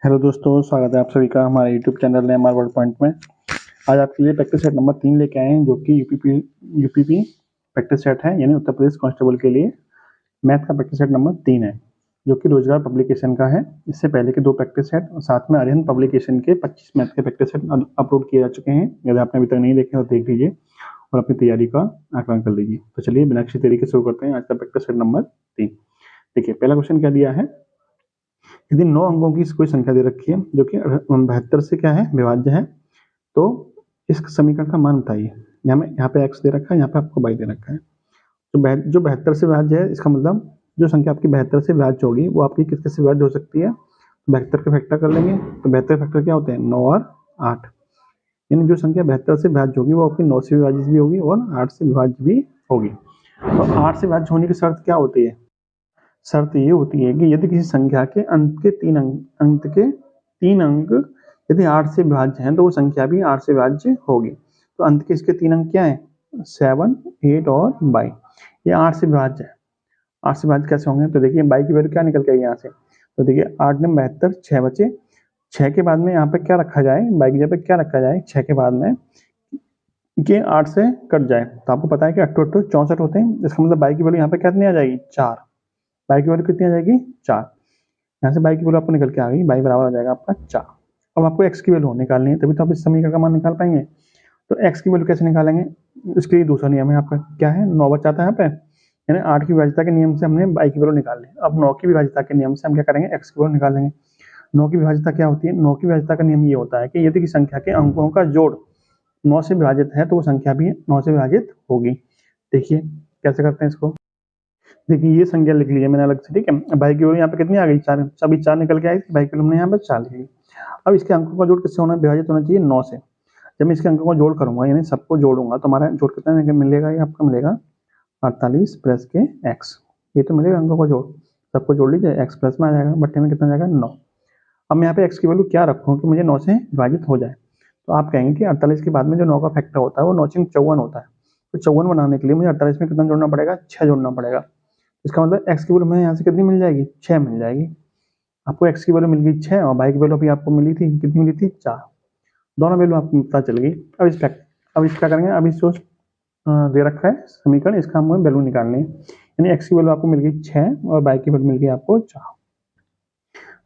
Hello दोस्तों, स्वागत है आप सभी का हमारे YouTube channel MR word point में। आज आपके लिए प्रैक्टिस सेट नंबर 3 लेके आए हैं, जो कि यूपीपी प्रैक्टिस सेट है, यानी उत्तर प्रदेश कांस्टेबल के लिए मैथ का प्रैक्टिस सेट नंबर 3 है, जो कि रोजगार पब्लिकेशन का है। इससे पहले के 2 प्रैक्टिस सेट और साथ में आर्यन पब्लिकेशन के 25 मैथ के प्रैक्टिस सेट अपलोड किए जा चुके हैं। यदि आपने अभी तक नहीं देखे तो देख लीजिए और अपनी तैयारी का आकलन कर लीजिए। तो चलिए बिना किसी तरीके शुरू करते हैं आज का प्रैक्टिस सेट नंबर 3। देखिए, पहला क्वेश्चन क्या दिया है। यदि 9 अंकों की कोई संख्या दे रखी है जो कि 72 से क्या है, विभाज्य है, तो इस समीकरण का मान बताइए। यहाँ पे x दे रखा है, यहाँ पे आपको y दे रखा है। जो 72 से विभाज्य है, इसका मतलब जो संख्या आपकी 72 से विभाज्य होगी वो आपकी किसके से विभाज्य हो सकती है। 72 का फैक्टर कर लेंगे तो 72 फैक्टर क्या होते हैं, 9 और 8। यानी जो संख्या 72 से विभाज्य होगी वो आपकी 9 से विभाजित भी होगी और 8 से विभाज्य भी होगी। तो 8 से विभाज्य होने की शर्त क्या होती है। शर्त ये होती है कि यदि किसी संख्या के अंत के 3 अंक यदि 8 से विभाज्य हैं तो वो संख्या भी 8 से विभाज्य होगी। तो अंत के इसके 3 अंक क्या है, 7, 8 और 22। ये 8 से विभाज्य है। 8 से विभाज्य कैसे होंगे, तो देखिए 22 की वैल्यू क्या निकल के आई यहाँ से। तो देखिए 8 ने 72, 6 बचे। 6 के बाद में यहाँ पे क्या रखा जाए, 22 की जगह पे क्या रखा जाए 6 के बाद में, कि 8 से कट जाए। तो आपको पता है कि 8 8 64 होते हैं। इसका मतलब 22 की वैल्यू यहाँ पे कितनी आ जाएगी, 4। 22 की वैल्यू कितनी आ जाएगी, 4। यहाँ से 22 की वैल्यू आपको निकल के आ गई, 22 बराबर आ जाएगा आपका 4। अब आपको x की वैल्यू निकालनी है, तभी तो आप इस समीकरण का मान निकाल पाएंगे। तो x की वैल्यू कैसे निकालेंगे, इसके लिए दूसरा नियम है आपका, क्या है, 9 बचा था यहाँ पे, यानी 8 की विभाज्यता के नियम से हमने 22 की वैल्यू निकाल ली। अब 9 की विभाज्यता के नियम से हम क्या करेंगे, x की वैल्यू निकालेंगे। 9 की विभाज्यता क्या होती है, 9 की विभाज्यता का नियम ये होता है कि यदि किसी संख्या के अंकों का जोड़ 9 से विभाजित है तो वो संख्या भी 9 से विभाजित होगी। देखिए कैसे करते हैं इसको। देखिए ये संख्या लिख लीजिए मैंने अलग से, ठीक है। 22 की वैल्यू यहाँ पे कितनी आ गई, 4। सभी 4 निकल के आई, 22 की वैल्यू हमने यहाँ पे 4 लिख ली। अब इसके अंकों का जोड़ किससे होना, विभाजित होना चाहिए 9 से। जब मैं इसके अंकों का जोड़ करूंगा, यानी सबको जोड़ूंगा, तो हमारा जोड़ कितना मिलेगा, ये आपका मिलेगा 48 प्लस के x। ये तो मिलेगा अंकों का जोड़, सबको जोड़ लीजिए, x प्लस में आ जाएगा, बट्टे में कितना जाएगा 9। अब मैं यहाँ पे x की वैल्यू क्या रखूँ कि मुझे 9 से विभाजित हो जाए। तो आप कहेंगे कि 48 के बाद में जो 9 का फैक्टर होता है वो 9 से 54 होता है। तो 54 बनाने के लिए मुझे 48 में कितना जोड़ना पड़ेगा, 6 जोड़ना पड़ेगा। इसका मतलब x की वैल्यू हमें यहाँ से कितनी मिल जाएगी, 6 मिल जाएगी। आपको x की वैल्यू मिल गई 6 और y की वैल्यू भी आपको मिली थी, कितनी मिली थी, 4। दोनों वैल्यू आपको पता चल गई। अब इस क्या करेंगे, अब इस जो दे रखा है समीकरण, इसका हमें वैल्यू निकालनी है। यानी x की वैल्यू आपको मिल गई 6 और y की वैल्यू मिल गई आपको 4।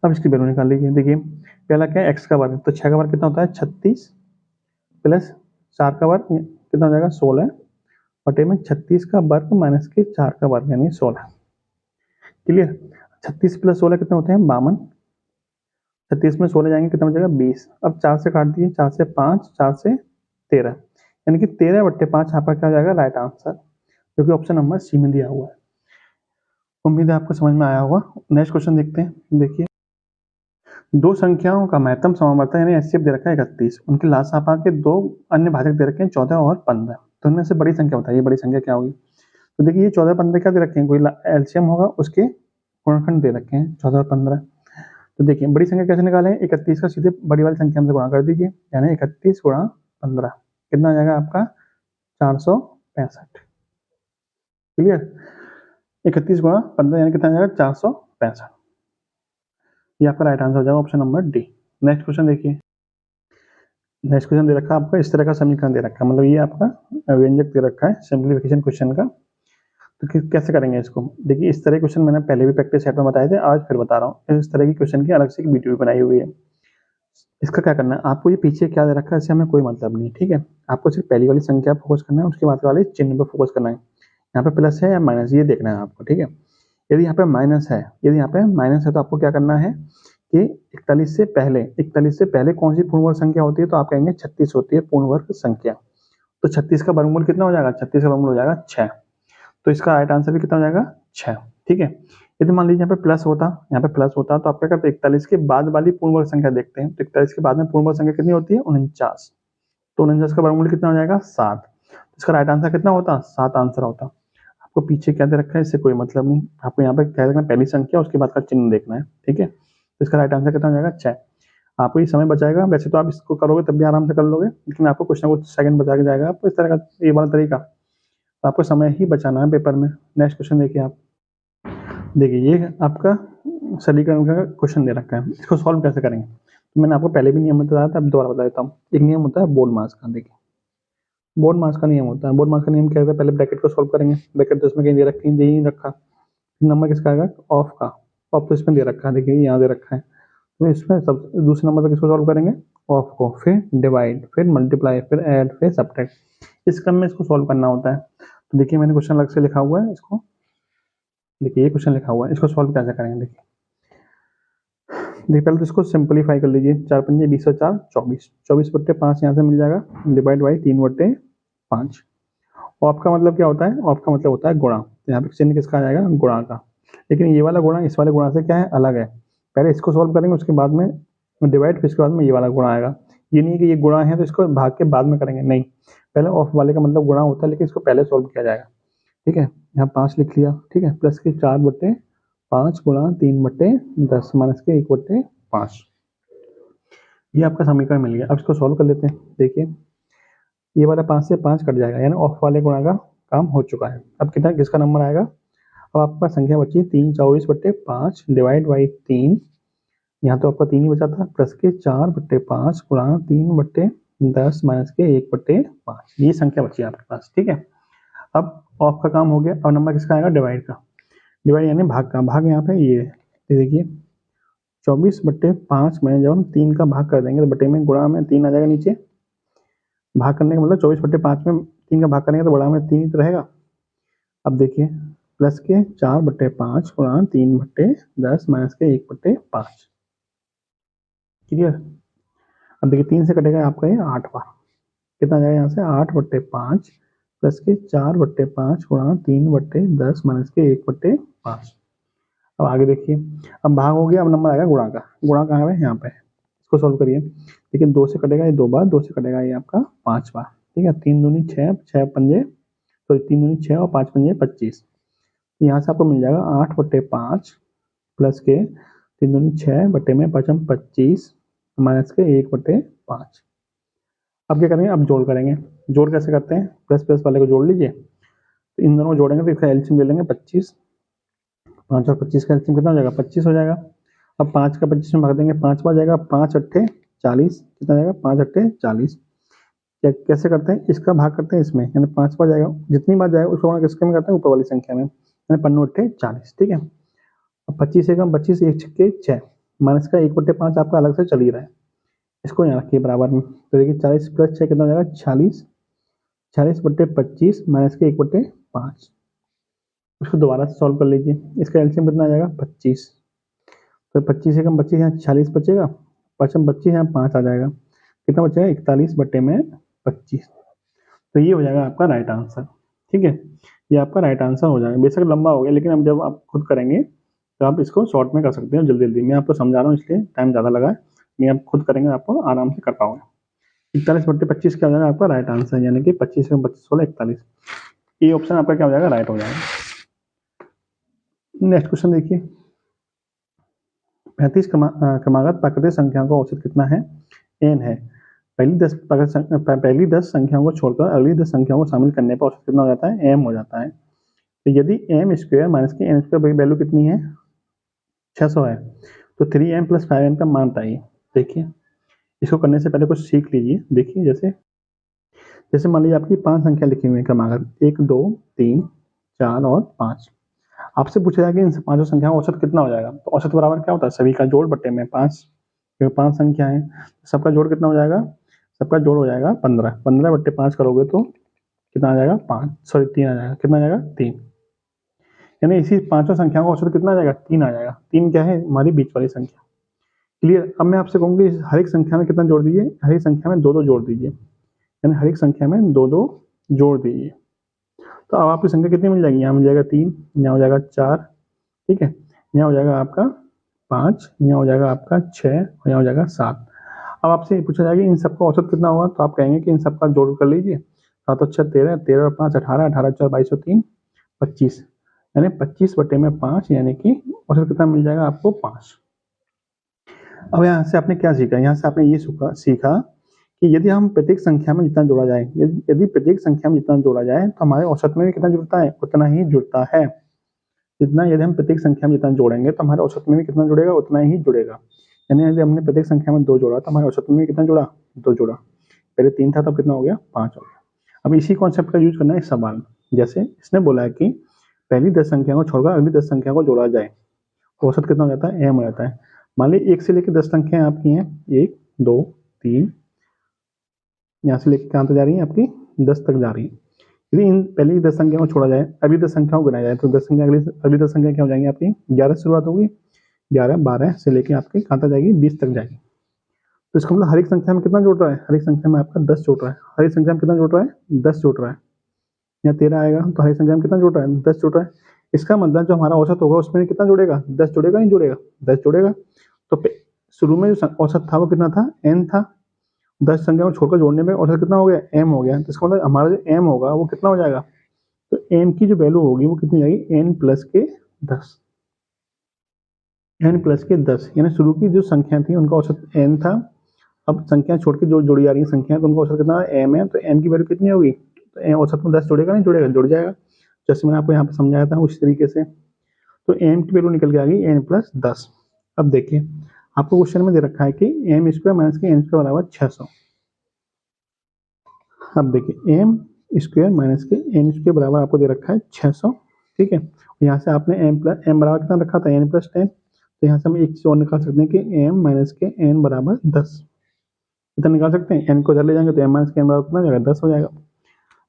अब इसकी वैल्यू निकाल लीजिए। देखिए पहला क्या है, x का वर्ग, तो 6 का वर्ग कितना होता है 36, प्लस 4 का वर्ग कितना हो जाएगा 16, बटे में 36 का वर्ग माइनस के 4 का वर्ग यानी 16। क्लियर। 36 प्लस 16 कितने होते हैं 52। 36 में 16 जाएंगे कितना बचेगा 20। अब 4 से काट दीजिए, 4 से 5, 4 से 13, यानी कि 13/5 यहाँ पर क्या हो जाएगा राइट आंसर, जो कि ऑप्शन नंबर सी में दिया हुआ है। उम्मीद है आपको समझ में आया होगा। नेक्स्ट क्वेश्चन देखते हैं। देखिए 2 संख्याओं का महत्तम समावर्तन यानी एचसीएफ दे रखा है 31, उनके लासापा के 2 अन्य भाजक दे रखे हैं 14 और 15। तो इनमें से बड़ी संख्या बताइए, बड़ी संख्या क्या होगी। तो देखिए ये 14 15 क्या दे रखे हैं, कोई एलसीएम होगा, उसके गुणनखंड दे रखे हैं 14 और 15। तो देखिए बड़ी संख्या कैसे निकालें, 31 का सीधे बड़ी वाली संख्या से गुणा कर दीजिए, यानी 31 गुणा 15 कितना आ जाएगा आपका 465। क्लियर। 31 गुणा 15 यानी कितना आ जाएगा 465। ये आपका राइट आंसर हो जाएगा option number D. Next question देखिए। नेक्स्ट क्वेश्चन दे रखा है आपका, इस तरह का समीकरण दे रखा है, मतलब ये आपका व्यंजक दे रखा है सिंप्लीफिकेशन क्वेश्चन का। तो कैसे करेंगे इसको, देखिए इस तरह के क्वेश्चन मैंने पहले भी प्रैक्टिस सेट में बताए थे, आज फिर बता रहा हूँ। इस तरह की क्वेश्चन की अलग से एक वीडियो बनाई हुई है। इसका क्या करना है, आपको ये पीछे क्या दे रखा है इससे हमें कोई मतलब नहीं, ठीक है। आपको सिर्फ पहली वाली संख्या फोकस करना है, उसके बाद वाले चिन्ह पर फोकस करना है। यहाँ पे प्लस है या माइनस ये देखना है आपको, ठीक है। यदि यहाँ पे माइनस है, तो आपको क्या करना है कि 41 से पहले कौन सी पूर्ण वर्ग संख्या होती है, तो आप कहेंगे 36 होती है पूर्ण वर्ग संख्या। तो 36 का वर्गमूल कितना हो जाएगा, 36 का वर्गमूल हो जाएगा 6। तो इसका राइट आंसर भी कितना हो जाएगा 6, ठीक है। यदि मान लीजिए यहाँ पे प्लस होता तो आप क्या करते, 41 के बाद वाली पूर्ण वर्ग संख्या देखते हैं। तो 41 के बाद में पूर्ण वर्ग संख्या कितनी होती है 49। तो 49 का वर्गमूल कितना हो जाएगा 7। इसका राइट आंसर कितना होता, 7 आंसर होता। आपको पीछे क्या दे रखा है इससे कोई मतलब नहीं, आपको यहाँ पे क्या देखना पहली संख्या उसके बाद का चिन्ह देखना है, ठीक है। तो इसका राइट आंसर कितना हो जाएगा 6। आपको ये समय बचाएगा, वैसे तो आप इसको करोगे तब भी आराम से कर लोगे, लेकिन आपको कुछ ना कुछ सेकंड बचा के जाएगा आपको इस तरह का ये वाला तरीका। तो आपको समय ही बचाना है पेपर में। नेक्स्ट क्वेश्चन देखिए आप। देखिए ये आपका सरलीकरण का क्वेश्चन दे रखा है, इसको सॉल्व कैसे करेंगे। तो मैंने आपको पहले भी नियम बताया था, अब दोबारा बता देता हूँ। एक नियम होता है बोर्ड मास का। देखिए बोर्ड मास का नियम होता है, बोर्ड मास का नियम क्या होता है, पहले ब्रैकेट को सॉल्व करेंगे, ब्रैकेट तो इसमें कहीं दे रखी दे ही नहीं रखा, नंबर किसका आएगा ऑफ का, ऑफ तो इसमें दे रखा है, देखिए यहाँ दे रखा है, तो इसमें सब दूसरे नंबर पर किसको सॉल्व करेंगे ऑफ को, फिर डिवाइड, फिर मल्टीप्लाई, फिर ऐड, फिर सब्ट्रैक्ट। इस क्रम में इसको सॉल्व करना होता है। तो देखिए मैंने क्वेश्चन अलग से लिखा हुआ है, इसको देखिए ये क्वेश्चन लिखा हुआ है, इसको सॉल्व कैसे करेंगे। देखिए पहले तो इसको सिंपलीफाई कर लीजिए, 4 पंजे 20 और 4 24, 24/5 यहाँ से मिल जाएगा, डिवाइड बाई 3/5। ऑफ का मतलब क्या होता है, ऑफ का मतलब होता है गुणा, तो यहाँ पे चिन्ह किसका आ जाएगा गुणा का, लेकिन ये वाला गुणा इस वाले गुणा से क्या है अलग है। पहले इसको सॉल्व करेंगे, उसके बाद में डिवाइड, फिर इसके बाद में ये वाला गुणा आएगा। ये नहीं है कि ये गुणा है तो इसको भाग के बाद में करेंगे, नहीं, पहले ऑफ वाले का मतलब गुणा होता है, लेकिन इसको पहले सॉल्व किया जाएगा। ठीक है, यहाँ 5 लिख लिया, ठीक है, प्लस के 4/5 गुणा 3/10 माइनस के 1/5, ये आपका समीकरण मिल गया। अब इसको सॉल्व कर लेते हैं। देखिए ये वाला 5 से 5 कट जाएगा, यानी ऑफ वाले गुणा का काम हो चुका है। अब कितना किसका नंबर आएगा, अब आपका संख्या बची 3 24/5 डिवाइड बाई 3, यहाँ तो आपका 3 ही बचा था, प्लस के 4/5 गुणा 3/10 माइनस के 1/5, ये संख्या बची आपके पास। ठीक है, अब ऑफ का काम हो गया, अब नंबर किसका आएगा डिवाइड का, डिवाइड यानी भाग का, भाग यहाँ पे ये देखिए 24/5 में जब हम 3 का भाग कर देंगे तो बटे में गुणा में 3 आ जाएगा नीचे, भाग करने का मतलब 24/5 में 3 का भाग करेंगे तो बड़ा में 3 ही तो रहेगा। अब देखिए प्लस के 4/5 गुणा 3/10 माइनस के 1/5, क्लियर। अब देखिए 3 से कटेगा आपका ये 8 बार, कितना जाएगा यहाँ से 8/5 प्लस के 4/5 गुणा 3/10 माइनस के 1/5। अब आगे देखिए, अब भाग हो गया, अब नंबर आएगा गुणा का, गुणा कहाँ है यहाँ पे, इसको सोल्व करिए। देखिए 2 से कटेगा ये 2 बार, 2 से कटेगा ये आपका 5 बार। ठीक है, 3 दूनी 6, 6 पंजे तो 3 दूनी 6 और 5 पंजे 25, यहाँ से आपको मिल जाएगा 8/5 प्लस के 3 दूनी 6 बटे में 5 25 माइनस के 1/5। अब क्या करेंगे, अब जोड़ करेंगे। जोड़ कैसे करते हैं, प्लस प्लस वाले को जोड़ लीजिए, तो इन दोनों को जोड़ेंगे तो इसका एलसीएम ले लेंगे 25, 5 और 25 का एलसीएम कितना हो जाएगा 25 हो जाएगा। अब 5 का 25 में भाग देंगे, 5 बार जाएगा, 5 अट्ठे 40, कितना जाएगा 5 अट्ठे 40। कैसे करते हैं, इसका भाग करते हैं इसमें, यानी 5 बार जाएगा, जितनी बार जाएगा उसको किसके में करते हैं ऊपर वाली संख्या में, यानी 5 अट्ठे 40। ठीक है, अब 25 से कम 25, 1 छक्के 6 माइनस का 1/5 आपका अलग से चल ही रहा है, इसको यहाँ रखिए बराबर में। तो देखिए 40 प्लस 6 कितना हो जाएगा 46, 40/25 माइनस के 1/5, उसको दोबारा से सॉल्व कर लीजिए। इसका एलसीएम कितना आ जाएगा 25, तो 25 से कम 25 यहाँ 46 बचेगा, 5 25 यहाँ 5 आ जाएगा, कितना बचेगा 41/25। तो ये हो जाएगा आपका राइट आंसर। ठीक है, ये आपका राइट आंसर हो जाएगा। बेशक लंबा हो गया, लेकिन अब जब आप खुद करेंगे तो आप इसको शॉर्ट में कर सकते हो जल्दी जल्दी। मैं आपको समझा रहा हूँ इसलिए टाइम ज़्यादा लगा है, मैं आप खुद करेंगे आपको आराम से कर पाओगे। 41/25 क्या हो जाएगा आपका राइट आंसर, यानी कि 25 में 25 16 41, ये ऑप्शन आपका क्या हो जाएगा राइट हो जाएगा। नेक्स्ट क्वेश्चन देखिए, 35 क्रमागत प्राकृतिक संख्याओं का औसत कितना है, n है। पहली 10 संख्याओं को छोड़कर अगली 10 संख्याओं को शामिल करने पर औसत कितना हो जाता है, m हो जाता है। तो यदि m स्क्वायर माइनस की n स्क्वायर वैल्यू कितनी है 600 है, तो 3m प्लस 5m का मान बताइए। देखिए इसको करने से पहले कुछ सीख लीजिए। देखिए जैसे मान लीजिए आपकी 5 संख्या लिखी हुई है क्रमागत 1 2 3 4 और 5, आपसे पूछा जाएगा इन पांचों संख्याओं का औसत कितना हो जाएगा। तो औसत बराबर क्या होता है, सभी का जोड़ बटे में 5, क्योंकि 5 संख्या है, सबका जोड़ कितना हो जाएगा, सबका जोड़ हो जाएगा 15, 15/5 करोगे तो कितना आ जाएगा 5, सॉरी 3 आ जाएगा, कितना आ जाएगा 3, यानी इसी पांचों संख्याओं का औसत कितना आ जाएगा 3 आ जाएगा। 3 क्या है, हमारी बीच वाली संख्या। क्लियर। अब मैं आपसे कहूँगी हर एक संख्या में कितना जोड़ दीजिए, हर एक संख्या में 2 जोड़ दीजिए, यानी हर एक संख्या में 2 जोड़ दीजिए। तो अब आपकी संख्या कितनी मिल जाएगी, यहाँ मिल जाएगा 3, यहाँ हो जाएगा 4, ठीक है, यहाँ हो जाएगा आपका 5, यहाँ हो जाएगा आपका 6 और यहाँ हो जाएगा 7। अब आपसे पूछा जाएगा इन सबका औसत कितना होगा, तो आप कहेंगे कि इन सबका जोड़ कर लीजिए, 7 और 6 13, 13 और 5 18, 18 4 22 और 3 25, यानी 25/5, यानी कि औसत कितना मिल जाएगा आपको 5। अब यहाँ से आपने क्या सीखा, यहाँ से आपने ये सीखा कि यदि हम प्रत्येक संख्या में जितना जोड़ा जाए, यदि प्रत्येक संख्या में जितना जोड़ा जाए तो हमारे औसत में भी कितना जुड़ता है, उतना ही जुड़ता है। जितना यदि हम प्रत्येक संख्या में जितना जोड़ेंगे तो हमारे औसत में भी कितना जुड़ेगा, उतना ही जुड़ेगा। यानी यदि हमने प्रत्येक संख्या में 2 जोड़ा तो हमारे औसत में भी कितना जुड़ा, 2 जुड़ा। पहले 3 था, तब कितना हो गया, 5 हो गया। अब इसी कॉन्सेप्ट का यूज करना है इस सवाल में। जैसे इसने बोला है कि पहली 10 संख्या को छोड़कर अगली 10 संख्या को जोड़ा जाए तो औसत कितना हो जाता है, m हो जाता है। मान ली 1 से लेकर 10 संख्याएं आपकी हैं, 1 2 3, यहाँ से लेकर कहाँ तक जा रही है आपकी, 10 तक जा रही है। यदि इन पहली 10 संख्या को छोड़ा जाए, अगली 10 संख्याओं को गिनाया जाए तो 10 संख्या अगली 10 संख्या क्या हो जाएंगी आपकी, 11 से शुरुआत होगी, 11 12 से लेकर आपकी कहाँ तक जाएगी, 20 तक जाएगी। तो इसका मतलब हर एक संख्या में कितना जोड़ रहा है, हर एक संख्या में आपका 10 जोड़ रहा है। हर एक संख्या में कितना जोड़ रहा है, 10 जोड़ रहा है। यहाँ 13 आएगा तो हर एक संख्या में कितना जोड़ रहा है, 10 जोड़ रहा है। इसका मतलब जो हमारा औसत होगा उसमें कितना जुड़ेगा, 10 जुड़ेगा, नहीं जुड़ेगा, 10 जुड़ेगा। तो शुरू में जो औसत था वो कितना था, n था। 10 संख्या को छोड़कर जोड़ने में औसत कितना हो गया, m हो गया। तो इसका मतलब हमारा जो m होगा वो कितना हो जाएगा, तो m की जो वैल्यू होगी वो कितनी जाएगी, n प्लस के 10, n प्लस के 10। यानी शुरू की जो संख्या थी उनका औसत n था, अब संख्या छोड़ के जो जोड़ी जा रही है संख्या तो उनका औसत कितना m है, तो m की वैल्यू कितनी होगी, तो औसत में 10 जुड़ेगा, नहीं जुड़ेगा, जुड़ जाएगा। जैसे मैंने आपको यहाँ पे समझाया था उसी तरीके से। तो m की वैल्यू निकल के आ गई n प्लस 10। अब देखिए आपको क्वेश्चन में दे रखा है कि m स्क्वायर माइनस के n स्क्वायर बराबर 600। अब देखिए m स्क्वायर माइनस के n स्क्वायर बराबर आपको दे रखा है 600, ठीक है। यहाँ से आपने m बराबर कितना रखा था, n प्लस 10। तो यहाँ से हम एक चीज और निकाल सकते हैं कि m माइनस के n बराबर 10। कितना निकाल सकते हैं, n को इधर ले जाएंगे तो m माइनस के n बराबर कितना हो जाएगा, 10 हो जाएगा।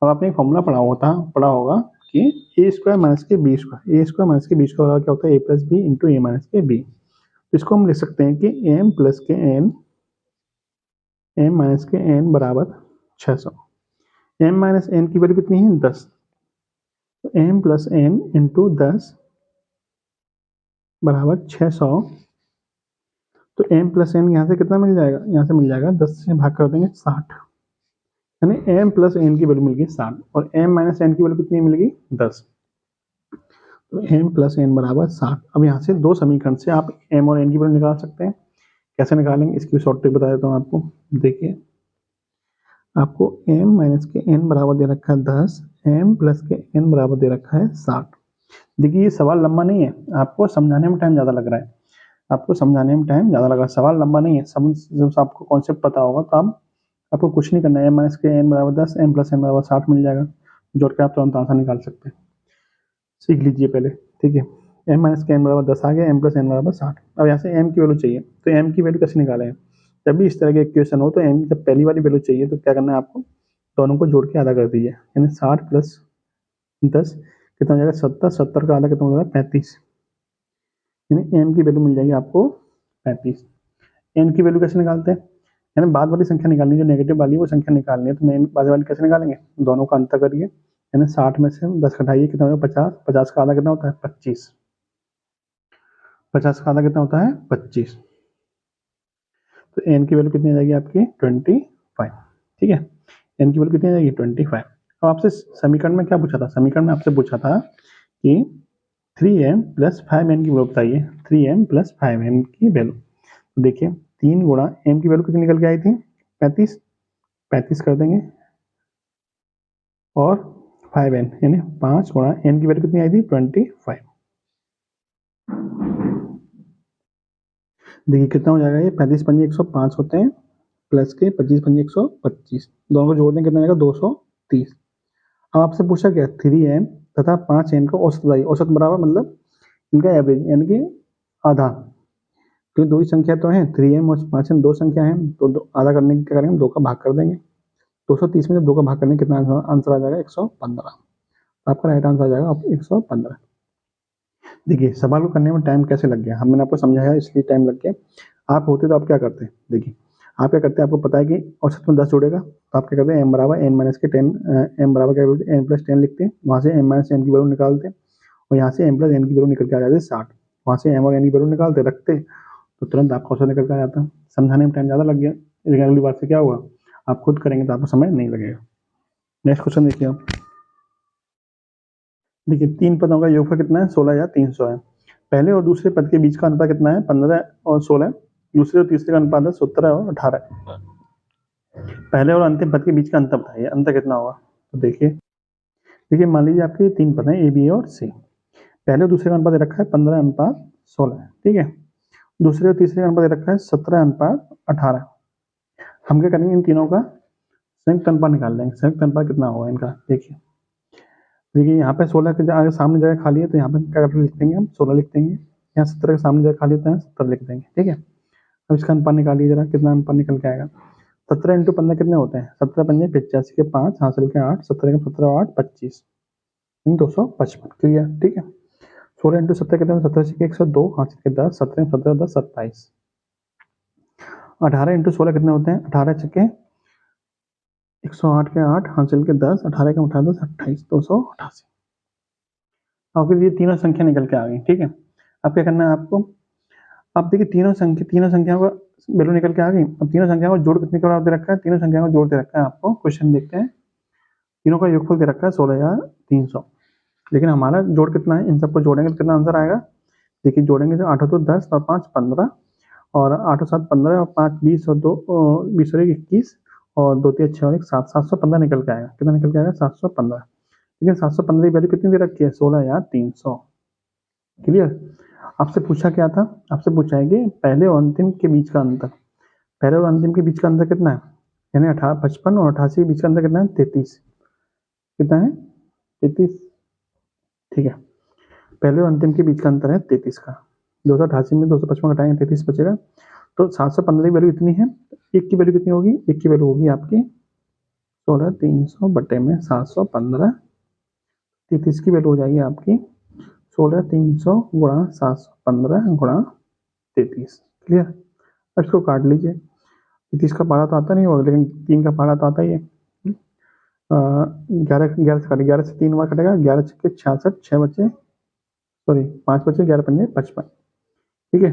अब आपने एक फॉर्मूला पढ़ा होगा कि ए स्क्वायर माइनस के बी स्क्वायर, ए स्क्वायर माइनस के बी स्क्वायर बराबर क्या होता है, ए प्लस बी इंटू ए माइनस के बी। तो इसको हम लिख सकते हैं कि m प्लस के n, m माइनस के n बराबर 600। m माइनस n की वैल्यू कितनी है, 10। तो m प्लस n इंटू 10 बराबर 600। तो m प्लस n यहाँ से कितना मिल जाएगा, यहाँ से मिल जाएगा 10 से भाग कर देंगे 60, यानी m प्लस n की वैल्यू मिल गई 60 और m माइनस n की वैल्यू कितनी मिल गई, 10। तो m प्लस n बराबर 60। अब यहाँ से दो समीकरण से आप m और n की वैल्यू निकाल सकते हैं। कैसे निकालेंगे इसकी शॉर्ट ट्रिक बता देता हूँ आपको। देखिए आपको m माइनस के n बराबर दे रखा है 10, m प्लस के n बराबर दे रखा है 60। देखिए ये सवाल लंबा नहीं है, आपको समझाने में टाइम ज़्यादा लग रहा है, आपको समझाने में टाइम ज़्यादा लग रहा है। सवाल लंबा नहीं है, जब आपको कॉन्सेप्ट पता होगा तो आपको कुछ नहीं करना है। m माइनस के n बराबर 10, m प्लस n बराबर 60 मिल जाएगा, जोड़ के आप तुरंत आंसर निकाल सकते हैं। सीख लीजिए पहले, ठीक है। m माइनस के n बराबर 10 आ गया, m प्लस n बराबर 60। अब यहाँ से m की वैल्यू चाहिए, तो m की वैल्यू कैसे निकालें। जब भी इस तरह के इक्वेशन हो तो m जब पहली वाली वैल्यू चाहिए तो क्या करना है आपको, दोनों को जोड़ के आधा कर दीजिए। यानी 60 प्लस 10 कितना हो जाएगा, 70, 70 का आधा कितना हो जाएगा, 35। यानी m की वैल्यू मिल जाएगी आपको 35। n की वैल्यू कैसे निकालते हैं, यानी बाद वाली संख्या निकालनी, जो नेगेटिव वाली वो संख्या निकालनी है। तो बाद वाली कैसे निकालेंगे, दोनों का अंतर करिए। यानी 60 में से 10 घटाइए, कितना होगा, 50। 50 का आधा कितना होता है, 25। 50 का आधा कितना होता है, 25। तो n की वैल्यू कितनी आ जाएगी आपकी, 25, ठीक है। n की वैल्यू कितनी आ जाएगी, 25। अब आपसे समीकरण में क्या पूछा था, समीकरण में आपसे पूछा था कि 3m प्लस 5n की वैल्यू बताइए, 3m प्लस 5n की वैल्यू। तो देखिए 3 गुणा m की वैल्यू कितनी निकल के आई थी, 35, 35 कर देंगे और 5n यानी 5 गुणा n की वैल्यू कितनी आई थी, 25। देखिए कितना हो जाएगा, ये 35 पंजे 105 होते हैं, प्लस के 25 पंजे 125, दोनों को जोड़ने कितना आएगा, 230। अब आपसे पूछा क्या, 3m तथा 5n का औसत बताइए। औसत बराबर मतलब इनका एवरेज, यानी कि आधा। तो दो ही संख्या तो है, 3m और 5n दो संख्या है, तो आधा करने के क्या करेंगे, 2 का भाग कर देंगे। 230 में जब 2 का भाग करने कितना आंसर आ जाएगा, 115। आपका राइट आंसर आ जाएगा 115। देखिए सवाल को करने में टाइम कैसे लग गया, हम मैंने आपको समझाया इसलिए टाइम लग गया। आप होते तो आप क्या करते हैं, देखिए आप क्या करते हैं, आपको पता है कि औसत में 10 जोड़ेगा, तो आप क्या करते हैं, m बराबर n माइनस के 10, m बराबर क्या बोलते हैं, n प्लस 10 लिखते हैं, वहाँ से m माइनस n की वैल्यू निकालते हैं और यहाँ से m प्लस n की वैल्यू निकल के आ जाती है 60। वहाँ से m और n की वैल्यू निकालते रखते तो तुरंत आपका औसत निकल के आ जाता। समझाने में टाइम ज़्यादा लग गया, लेकिन अगली बार से क्या हुआ, आप खुद करेंगे तो आपको समय नहीं लगेगा। नेक्स्ट क्वेश्चन देखिए आप। देखिए 3 पदों का योगफल कितना है, 16 या 300 है। पहले और दूसरे पद के बीच का अनुपात कितना है, 15 और 16। दूसरे और तीसरे का अनुपात है 17 और 18। पहले और अंतिम पद के बीच का अंतर बताइए, अंतर कितना होगा। तो देखिए मान लीजिए आपके 3 पद हैं, ए बी और सी। पहले और दूसरे का अनुपात दे रखा है 15:16, ठीक है। दूसरे और तीसरे का अनुपात दे रखा है 17:18। हम क्या करेंगे, इन तीनों का संयुक्त अनुपात निकाल लेंगे। संयुक्त अनुपात कितना होगा इनका, देखिए देखिए यहाँ पे 16 के आगे सामने जगह खाली है तो यहाँ पे क्या लिख देंगे हम, 16 लिख देंगे। यहाँ 17 के सामने जगह खाली है तो यहाँ 70 लिख देंगे, ठीक है। अब इसका अनुपात निकालिए जरा, कितना अनुपात निकल के आएगा। 17 × 15 कितने होते हैं, 17 पंजे 85 के 5 हासिल के 8, 17 के 17 8 25, 255, क्लियर, ठीक है। 16 × 17 कितने, 17 के 102 हासिल के 10, 17 के 17 10 27। 18 × 16 कितने होते हैं, 18 छक्के 108 के 8 हासिल के 10, 18 के 18 10 28, 288। और फिर ये तीनों संख्या निकल के आ गई, ठीक है। अब क्या करना है आपको, अब देखिए तीनों संख्याओं का वैल्यू निकल के आ गई। अब तीनों संख्याओं का जोड़ कितने का दे रखा है, तीनों संख्याओं का जोड़ दे रखा है आपको। क्वेश्चन देखते हैं, तीनों का योगफल दे रखा है 16,300, लेकिन हमारा जोड़ कितना है, इन सबको जोड़ेंगे तो कितना आंसर आएगा। देखिए जोड़ेंगे तो 8 तो 10 और 5 15, और 8 7 15 और 5 20 और 2 20 और 1 21 और 2 3 6 और 1 7, 715 निकल के आएगा। कितना निकल के आएगा, 715। लेकिन 715 की वैल्यू कितनी दे रखी है, 16,300, क्लियर। आपसे पूछा क्या था, आपसे पूछा है कि पहले और अंतिम के बीच का अंतर, पहले और अंतिम के बीच का अंतर कितना है, यानी 55 और 88 के बीच का अंतर कितना है, 33, कितना है 33, ठीक है। पहले और अंतिम के बीच का अंतर है 33 का। 288 में 255 घटाएंगे 33 बचेगा। तो 715 की वैल्यू इतनी है, एक की वैल्यू कितनी होगी, एक की वैल्यू होगी आपकी 16,300 बटे में 715, 33 की वैल्यू हो जाएगी आपकी 16,300 गुणा 715 गुणा 33, क्लियर। अब इसको काट लीजिए, 33 का पारा तो आता नहीं होगा, लेकिन 3 का पारा तो आता ही है। 11 से काटे, 11 से 3 बार कटेगा, 11 छक्के 66, 6 बचे, सॉरी 5 बचे, 11 पंजे 55, ठीक है।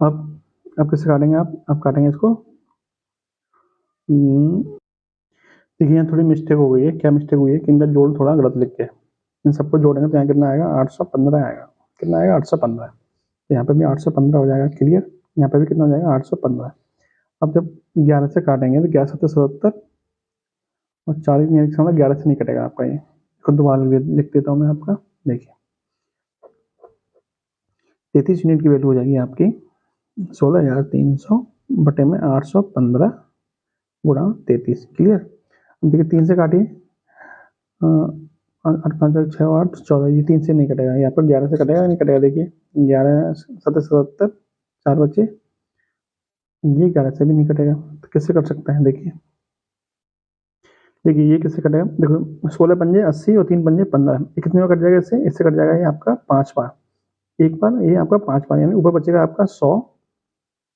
अब किससे काटेंगे आप काटेंगे इसको। देखिए यहाँ थोड़ी मिस्टेक हो गई है, क्या मिस्टेक हुई है कि इनका जोड़ थोड़ा गलत लिख के, इन सबको जोड़ेंगे तो यहाँ कितना आएगा, 815 आएगा। कितना आएगा, 815। तो यहाँ पे भी 815 हो जाएगा, क्लियर। यहाँ पे भी कितना हो जाएगा, 815। अब जब 11 से काटेंगे तो 11 7 77 और 40 11 से नहीं कटेगा आपका, ये खुद दोबारा लिख देता हूँ मैं आपका। देखिए 33 यूनिट की वैल्यू हो जाएगी आपकी 16,300 बटे में 815 गुणा 33, क्लियर। अब देखिए 3 से काटिए, 8 5 6 8 14, ये 3 से नहीं कटेगा, यहाँ पर 11 से कटेगा, नहीं कटेगा। देखिए 11 7 77, 4 बचे, ये 11 से भी नहीं कटेगा, तो किससे कट सकते हैं, देखिए ये किससे कटेगा, देखो 16 पंजे 80 और 3 पंजे 15, ये कितने में कट जाएगा, इससे कट जाएगा ये आपका 5 बार, एक बार ये आपका 5 बार, यानी ऊपर बचेगा आपका 100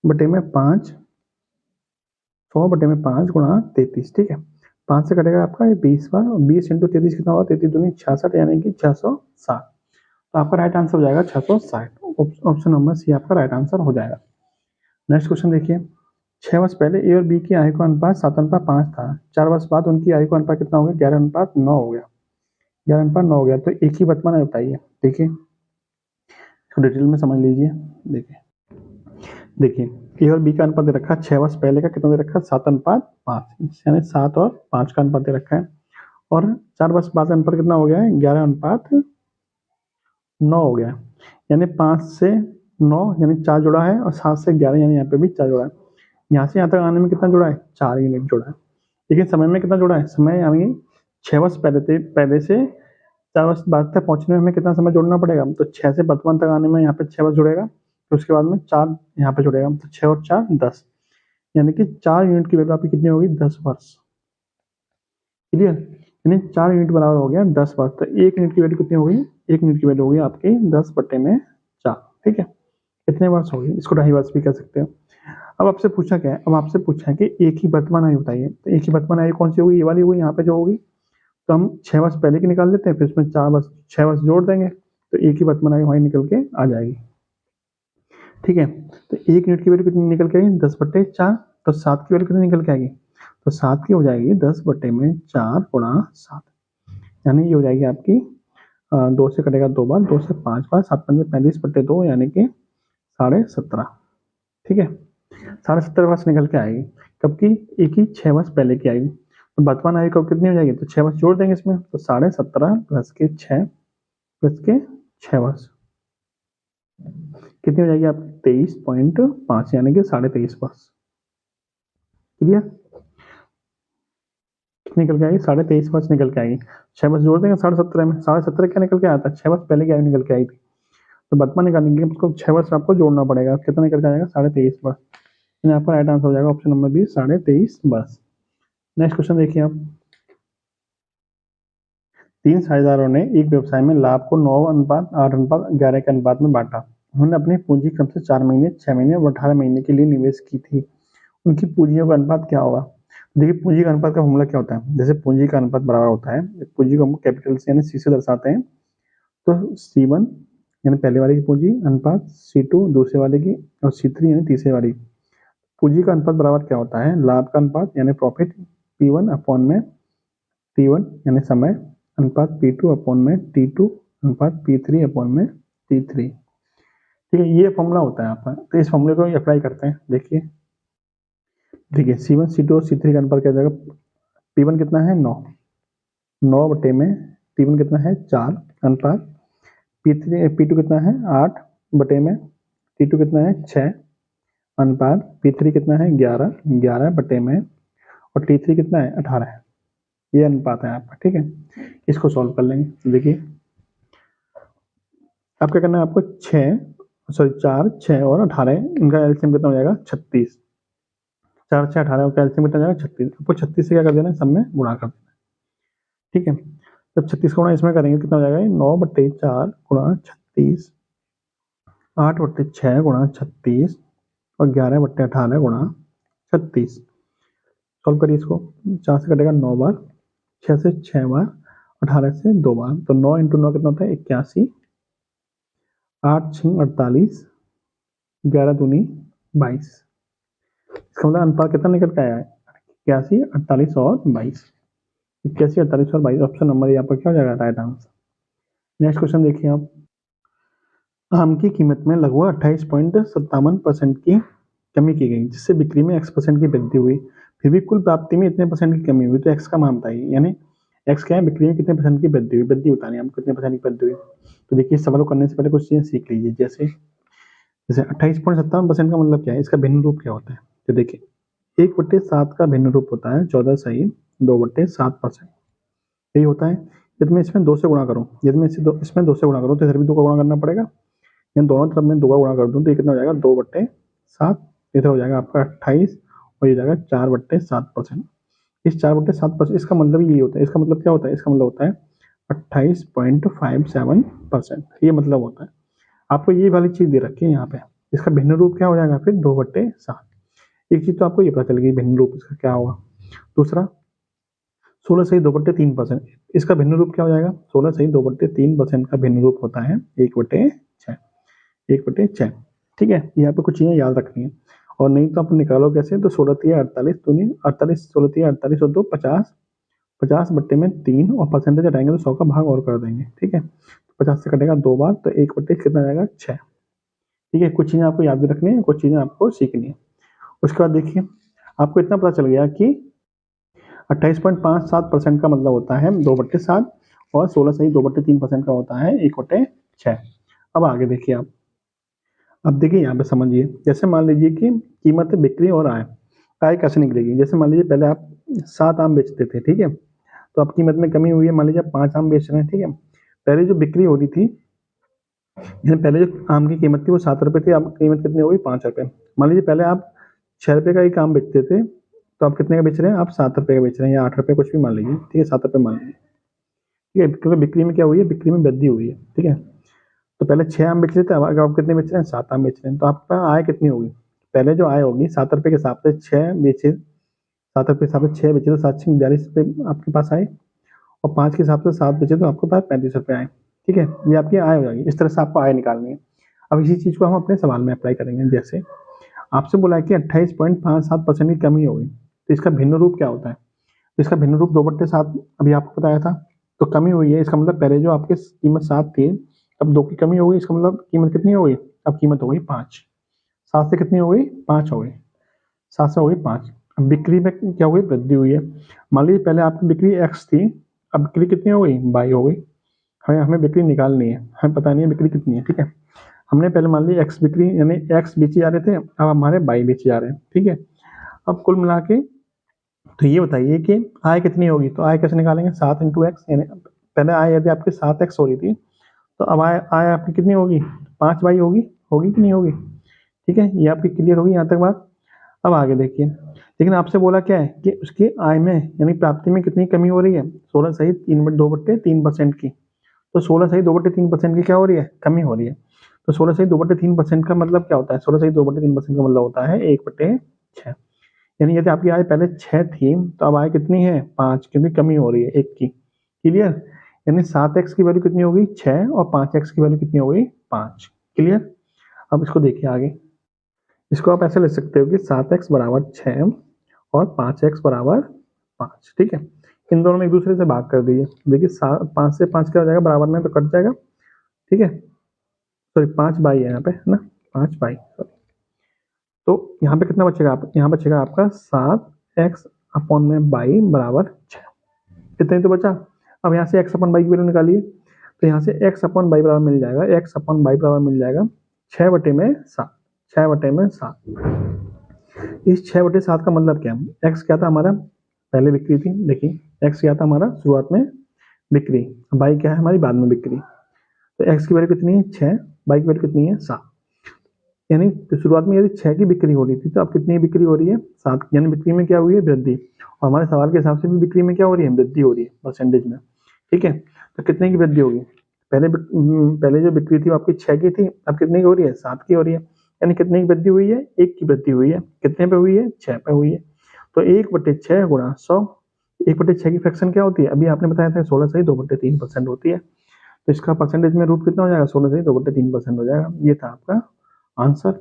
बटे में 5, 100 बटे में 5 गुणा 33, ठीक है। 5 से कटेगा आपका ये 20 बार, और 20 × 33 कितना होगा, 33 दूनी 66, यानी कि 660। तो आपका राइट आंसर हो जाएगा 660, ऑप्शन नंबर सी आपका राइट आंसर हो जाएगा। नेक्स्ट क्वेश्चन देखिए, 6 वर्ष पहले ए और बी की आयु का अनुपात 7:5 था, 4 वर्ष बाद उनकी आयु का अनुपात कितना हो गया, 11:9 हो गया, 11:9 हो गया। तो एक ही वर्तमान आयु बताइए, देखिए इसको डिटेल में समझ लीजिए। देखिए ए और बी का अनुपात दे रखा है, 6 वर्ष पहले का कितना दे रखा है, 7:5, यानी 7 और 5 का अनुपात दे रखा है, और 4 वर्ष बाद अनुपात कितना हो गया है, 11:9 हो गया, यानी 5 से 9 यानी 4 जुड़ा है, और 7 से 11 यानी यहाँ पे भी 4 जुड़ा है। यहाँ से यहाँ तक आने में कितना जुड़ा है, 4 यूनिट जुड़ा है। लेकिन समय में कितना जुड़ा है, समय यानी 6 वर्ष पहले से 4 वर्ष बाद तक पहुंचने में हमें कितना समय जोड़ना पड़ेगा, तो 6 से वर्तमान तक आने में यहाँ पे 6 वर्ष जुड़ेगा, तो उसके बाद में 4 यहाँ पे जुड़ेगा, तो 6 और 4 10, यानी कि 4 यूनिट की वैल्यू आपकी कितनी होगी, 10 वर्ष, क्लियर। यानी 4 यूनिट बराबर हो गया 10 वर्ष। तो 1 यूनिट की वैल्यू कितनी होगी, 1 यूनिट की वैल्यू होगी आपकी 10 बटे में 4, ठीक है। कितने वर्ष होगी, इसको 2.5 वर्ष भी कह सकते हो। अब आपसे पूछा क्या है, अब आपसे पूछा है कि एक ही वर्तमान आयु बताइए, तो एक ही वर्तमान आयु कौन सी होगी, ये वाली होगी यहाँ पे जो होगी, तो हम 6 वर्ष पहले की निकाल लेते हैं, फिर उसमें 6 वर्ष जोड़ देंगे, तो एक ही वर्तमान आयु वहीं निकल के आ जाएगी, ठीक है। तो 1 यूनिट की वैल्यू कितनी निकल के आएगी, 10 बटे 4, तो 7 की वैल्यू कितनी निकल के आएगी, तो 7 की हो जाएगी 10 बटे में 4 गुणा 7, यानी ये हो जाएगी आपकी 2 से कटेगा 2 बार, 2 से 5 बार, 7 पंजे 35 बटे 2, यानी कि 17.5, ठीक है। 17.5 वर्ष निकल के आएगी, कब की, एक ही 6 वर्ष पहले की आएगी। तो वर्तमान आयु कब कितनी हो जाएगी, तो 6 वर्ष जोड़ देंगे इसमें, तो 17.5 प्लस के 6 प्लस के 6 वर्ष कितनी हो जाएगी आपकी 23.5 यानी कि 23.5 वर्ष। क्लियर? निकल के आएगी 23.5 वर्ष निकल के आएगी। 6 वर्ष जोड़ देंगे 17.5 में, 17.5 क्या निकल के आया था, 6 वर्ष पहले क्या निकल के आई थी, तो वर्तमान निकालने के लिए उसको 6 वर्ष आपको जोड़ना पड़ेगा। कितना निकल के आएगा 23.5 वर्ष। आपका राइट आंसर हो जाएगा ऑप्शन नंबर बी 23.5 वर्ष। नेक्स्ट क्वेश्चन देखिए आप। 3 साझेदारों ने एक व्यवसाय में लाभ को 9:8:11 के अनुपात में बांटा। उन्होंने अपनी पूंजी क्रम से 4 महीने, 6 महीने और 18 महीने के लिए निवेश की थी। उनकी पूंजियों का अनुपात क्या होगा? देखिए पूंजी का अनुपात का फॉर्मूला क्या होता है, जैसे पूंजी का अनुपात बराबर होता है, पूंजी को हम कैपिटल से यानी सी से दर्शाते हैं, तो C1 यानी पहले वाले की पूंजी अनुपात C2 दूसरे वाले की और C3 यानी तीसरे वाली। पूंजी का अनुपात बराबर क्या होता है, लाभ का अनुपात यानी प्रॉफिट P1 अपॉन में T1 यानी समय अनुपात P2 अपॉन में T2 अनुपात P3 अपॉन में T3। ठीक है, ये फॉर्मूला होता है आपका। तो इस फॉर्मूले को अप्लाई करते हैं। देखिए C1 C2 और C3 का अनुपात क्या जाएगा, P1 कितना है 9 बटे में T1 कितना है 4 अनुपात P2 कितना है 8 बटे में T2 कितना है 6 अनुपात P3 कितना है 11 बटे में और T3 कितना है 18 है। ये अनुपात है आपका। ठीक है, इसको सॉल्व कर लेंगे। देखिए आप क्या करना है, आपको 4 6 और 18 इनका एलसीएम कितना हो जाएगा 36। 4 6 18 का एलसीएम कितना जाएगा 36। आपको 36 से क्या कर देना है, सब में गुणा कर देना है। ठीक है, जब 36 गुणा इसमें करेंगे कितना हो जाएगा 9/4 गुणा 36, 8/6 गुणा 36 और 11/18 गुणा 36। सॉल्व करिए इसको। 4 से कटेगा 9 बार, 6 से 6 बार, 18 से 2 बार, तो 9 × 9 कितना होता है 81, 8 6 48, 11 दूनी 22। इसका मतलब अनुपात कितना निकल के आया है 81 48 और 22। 81 48 और 22 ऑप्शन नंबर यहाँ पर क्या हो जाएगा राइट आंसर। नेक्स्ट क्वेश्चन देखिए आप। आम की कीमत में लगभग 28.57% की कमी की गई, जिससे बिक्री में x% की वृद्धि हुई, फिर भी कुल प्राप्ति में इतने % की कमी हुई, तो x का मान बताइए। यानी x क्या है, बिक्री में कितने % की वृद्धि हुई, वृद्धि बतानी है हमको, कितने % की वृद्धि हुई। तो देखिए सवाल करने से पहले कुछ चीजें सीख लीजिए। जैसे 28.57% का मतलब क्या है, इसका भिन्न रूप क्या होता है। तो देखिए 1/7 का भिन्न रूप होता है 14/2/7%। यही होता है। यदि मैं इसमें 2 से गुणा करूँ, यदि मैं इसमें 2 से गुणा करूँ तो इधर भी 2 का गुणा करना पड़ेगा। यानी दोनों तरफ मैं 2 का गुणा कर दूँ तो ये कितना हो जाएगा 2/7। इधर हो जाएगा आपका 28 और ये जाएगा 4/7%। इस 4/7%, इसका मतलब यही होता है। इसका मतलब क्या होता है, इसका मतलब होता है 28.57%। ये मतलब होता है। आपको ये वाली चीज दे रखी है यहाँ पे, इसका भिन्न रूप क्या हो जाएगा फिर 2/7। एक चीज तो आपको ये पता चल गई भिन्न रूप इसका क्या होगा। दूसरा 16 सही 2/3%, इसका भिन्न रूप क्या हो जाएगा 16 सही 2/3% का भिन्न रूप होता है 1/6। ठीक है, यहाँ पे कुछ चीजें याद रखनी है और नहीं तो आप निकालो कैसे, तो 16 3 48 दूनी 48, 16 3 48 और 2 50, 50/3 और परसेंटेज हटाएंगे तो 100 का भाग और कर देंगे। ठीक है, 50 से कटेगा 2 बार तो 1/6 कितना जाएगा 6। ठीक है, कुछ चीजें आपको याद भी रखनी है, कुछ चीजें आपको सीखनी है। उसके बाद देखिए आपको इतना पता चल गया कि 28.57% का मतलब होता है 2/7 और 16 सही 2/3% का होता है 1/6। अब आगे देखिए आप। अब देखिए यहाँ पे समझिए, जैसे मान लीजिए कि कीमत बिक्री और आय कैसे निकलेगी। जैसे मान लीजिए पहले आप 7 आम बेचते थे, ठीक है, तो अब कीमत में कमी हुई है, मान लीजिए आप 5 आम बेच रहे हैं। ठीक है, पहले जो बिक्री हो रही थी, पहले जो आम की कीमत थी वो 7 रुपए थी, अब कीमत कितनी हो गई 5 रुपए। मान लीजिए पहले आप 6 रुपए का एक आम बेचते थे, तो आप कितने का बेच रहे हैं, आप 7 रुपए का बेच रहे हैं या 8 रुपए कुछ भी मान लीजिए। ठीक है, 7 रुपए मान लीजिए। ठीक है, क्योंकि बिक्री में क्या हुई है, बिक्री में वृद्धि हुई है। ठीक है, तो पहले 6 आम बेच रहे थे, अब आप कितने बेच रहे हैं 7 आम बेच रहे हैं, तो आपका आय कितनी होगी। पहले जो आय होगी 7 रुपए के हिसाब से 6 बेचे, 7 रुपए के हिसाब से 6 बेचे तो 7 6 42 रुपए आपके पास आए, और 5 के हिसाब से 7 बेचे तो आपके पास 35 रुपए आए। ठीक है, ये आपकी आय हो जाएगी। इस तरह से आपको आय निकालनी है। अब इसी चीज को हम अपने सवाल में अप्लाई करेंगे। जैसे आपसे बोला है कि 28.57% की कमी होगी, तो इसका भिन्न रूप क्या होता है। इसका भिन्न रूप 2/7 अभी आपको बताया था, तो कमी हुई है, इसका मतलब पहले जो आपकी कीमत 7 थी, अब 2 की कमी हो गई, इसका मतलब कीमत कितनी हो गई, अब कीमत हो गई 5। 7 से कितनी हो गई 5 हो गई, 7 से हो गई 5। अब बिक्री में क्या हो गई, वृद्धि हुई है। मान लीजिए पहले आपकी बिक्री x थी, अब बिक्री कितनी हो गई y हो गई। हमें बिक्री निकालनी है, हमें पता नहीं है बिक्री कितनी है, ठीक है। हमने पहले मान ली एक्स बिक्री यानी एक्स बेची जा रहे थे, अब हमारे बाई बेचे जा रहे हैं, ठीक है। अब कुल मिला के तो ये बताइए कि आय कितनी होगी, तो आय कैसे निकालेंगे, 7 × x, यानी पहले आय यदि आपकी 7x हो रही थी तो अब आय आय आपकी कितनी होगी, 5y होगी, होगी कि नहीं होगी, ठीक है। ये आपकी क्लियर होगी यहाँ तक बात। अब आगे देखिए, लेकिन आपसे बोला क्या है कि उसकी आय में यानी प्राप्ति में कितनी कमी हो रही है, 16 सही 2/3% की। तो 16 सही 2/3% की क्या हो रही है, कमी हो रही है। तो 16 सही 2/3% का मतलब क्या होता है, 16 सही 2/3% का मतलब होता है 1/6। यानी यदि आपकी आय पहले 6 थी तो अब आय कितनी है, 5, क्योंकि कमी हो रही है 1 की। क्लियर। यानी 7x की वैल्यू कितनी होगी, 6, और 5x की वैल्यू कितनी हो गई, 5। क्लियर। अब इसको देखिए आगे, इसको आप ऐसे ले सकते हो कि 7x बराबर 6 और 5x बराबर 5, ठीक है। इन दोनों में एक दूसरे से भाग कर दीजिए। देखिए 5 से 5 क्या हो जाएगा, बराबर में तो कट जाएगा, ठीक है। सॉरी 5 बाई है यहाँ पे, है ना, 5 बाई, सॉरी। तो यहाँ पे कितना बचेगा, आप यहाँ बचेगा आपका 7x अपॉन में बाई बराबर 6, इतना ही तो बचा। अब यहाँ से x अपॉन बाई की वैल्यू निकालिए, तो यहाँ से x अपॉन बाई बराबर मिल जाएगा, x अपॉन बाई बराबर मिल जाएगा 6/7, 6/7। इस 6/7 का मतलब क्या है, x क्या था हमारा, पहले बिक्री थी, देखिए x क्या था हमारा शुरुआत में, बिक्री, बाई क्या है हमारी बाद में बिक्री। तो x की वैल्यू कितनी है 6, बाई की वैल्यू कितनी है 7। यानी तो शुरुआत में यदि 6 की बिक्री हो रही थी तो अब कितनी बिक्री हो रही है 7, यानी बिक्री में क्या हुई है, वृद्धि। और हमारे सवाल के हिसाब से भी बिक्री में क्या हो रही है, वृद्धि हो रही है परसेंटेज में, ठीक है। तो कितने की वृद्धि होगी, पहले जो बिक्री थी वो आपकी 6 की थी, अब कितने की हो रही है, 7 की हो रही है। यानी कितने की वृद्धि हुई है, 1 की वृद्धि हुई है, कितने पे हुई है, 6 पे हुई है। तो 1/6 गुणा 100, 1/6 की फ्रैक्शन क्या होती है, अभी आपने बताया था 16 सही 2/3% होती है। तो इसका परसेंटेज में रूप कितना हो जाएगा, 16 सही 2/3% हो जाएगा। ये था आपका आंसर।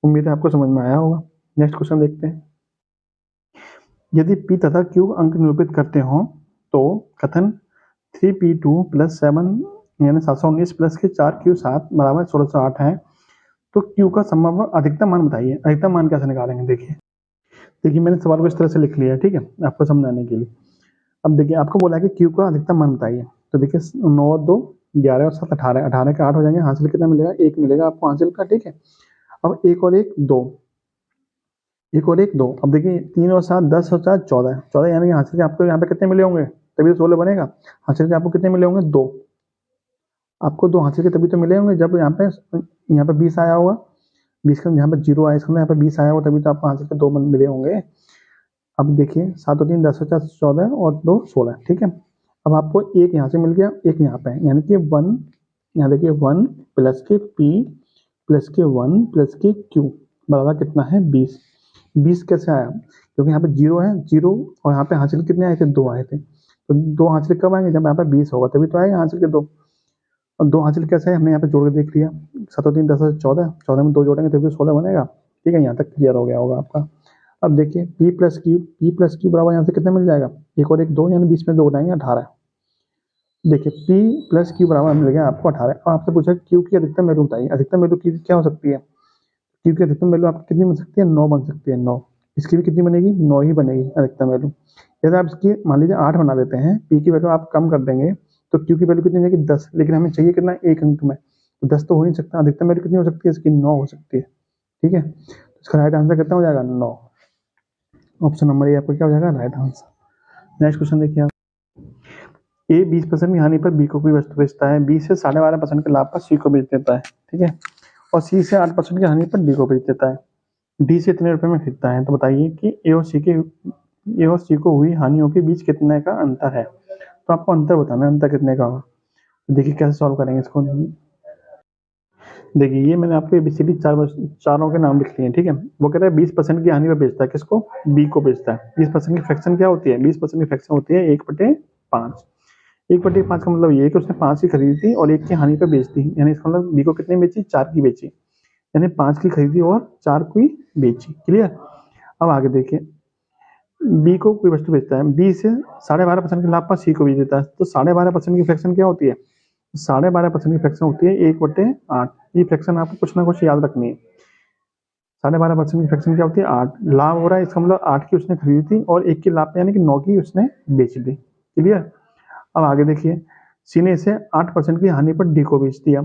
उम्मीद है आपको समझ में आया होगा। नेक्स्ट क्वेश्चन देखते हैं। यदि P तथा Q अंक निरूपित करते हो तो कथन 3P2 + 7 यानी 719 प्लस के 4Q7 बराबर 1608 है, तो Q का संभव अधिकतम मान बताइए। अधिकतम मान कैसे निकालेंगे, देखिए मैंने सवाल को इस तरह से लिख लिया है, ठीक है, आपको समझाने के लिए। अब देखिए आपको बोला है कि Q का अधिकतम मान बताइए, तो देखिए 9, 2, 11 और 7 18, 18 के 8 हो जाएंगे, हासिल कितना मिलेगा, 1 मिलेगा आपको हासिल का, ठीक है। अब 1 और 1 2, 1 और 1 2। अब देखिए 3 और 7 10 और 4 14, 14 यानी हासिल के आपको यहाँ पे कितने मिले होंगे, तभी तो 16 बनेगा। हासिल के आपको कितने मिले होंगे, 2। आपको 2 हासिल के तभी तो मिले होंगे जब यहाँ पे 20 आया होगा, 20 का यहाँ पे 0 आया, इसका यहाँ पे 20 आया होगा, तभी तो आपको हासिल के 2 मिले होंगे। अब देखिए 7 और 3 10 और 4 14 और 2 16, ठीक है। अब आपको एक यहाँ से मिल गया, एक यहाँ पे, यानी कि 1, यहाँ देखिए 1 प्लस के P प्लस के 1 प्लस के Q बराबर कितना है, 20। 20 कैसे आया, क्योंकि यहाँ पे 0 है, 0 और यहाँ पे हासिल कितने आए थे, 2 आए थे। तो 2 हासिल कब आएंगे, जब यहाँ पे 20 होगा, तभी तो आएगा हासिल के 2। और 2 हासिल कैसे है, हमने यहाँ पे जोड़ के देख लिया, 7 और 3 10 और 14, 14 में 2 जोड़ेंगे तभी तो 16 बनेगा, ठीक है। यहाँ तक क्लियर हो गया होगा आपका। अब देखिए P+Q बराबर यहाँ से कितना मिल जाएगा, 1 और 1 2, यानी 20 में 2 घटाएंगे 18। देखिए P+Q बराबर मिल गया आपको 18। अब आपसे पूछा Q की अधिकतम वैल्यू बताइए। अधिकतम वैल्यू की क्या हो सकती है, Q की अधिकतम वैल्यू आपकी कितनी बन सकती है, 9 बन सकती है, 9। इसकी भी कितनी बनेगी, 9 ही बनेगी अधिकतम वैल्यू। जैसे आप इसकी मान लीजिए 8 बना देते हैं, P की वैल्यू आप कम कर देंगे तो Q की वैल्यू कितनी हो जाएगी, 10। लेकिन हमें चाहिए कितना, 1 अंक में, तो 10 तो हो नहीं सकता। अधिकतम वैल्यू कितनी हो सकती है इसकी, 9 हो सकती है, ठीक है। तो इसका राइट आंसर कितना हो जाएगा, 9। ऑप्शन नंबर ए आपका क्या हो जाएगा, राइट आंसर। नेक्स्ट क्वेश्चन देखिए आप। ए 20% की हानि पर बी को कोई वस्तु बेचता है, बी से 12.5% के लाभ पर सी को बेच देता है, ठीक है। और सी से 8% की हानि पर डी को बेच देता है। डी से इतने रुपए में खरीदता है, तो बताइए कि ए और सी को हुई हानियों के बीच कितने का अंतर है। तो आपको अंतर बताना है, अंतर कितने का होगा। तो देखिए कैसे सॉल्व करेंगे इसको। देखिए ये मैंने आपको एबीसीडी चारों के नाम लिख लिए हैं, ठीक है। वो कह रहा है 20% की हानि पर बेचता है, किसको, बी को बेचता है। 20% की फ्रैक्शन क्या होती है, 20% की फ्रैक्शन होती है 1/5। 1/5 का मतलब ये है कि उसने 5 की खरीदी थी और 1 की हानि पर बेच दी, यानी इसका मतलब बी को कितनी बेची, 4 की बेची, यानी 5 की खरीदी और 4 की बेची। क्लियर। अब आगे देखिए, बी को कोई वस्तु बेचता है, बी से 12.5% के लाभ पर सी को बेच देता है। तो 12.5% की फ्रैक्शन क्या होती है, 12.5% की फ्रैक्शन होती है 1/8। ये फ्रैक्शन आपको कुछ ना कुछ याद रखनी है। 12.5% की फ्रैक्शन क्या होती है, 8। लाभ हो रहा है, इसका मतलब 8 की उसने खरीदी थी और 1 की लाभ पे यानी कि 9 की उसने बेच दी। क्लियर। अब आगे देखिए सी ने इसे 8% की हानि पर डी को बेच दिया।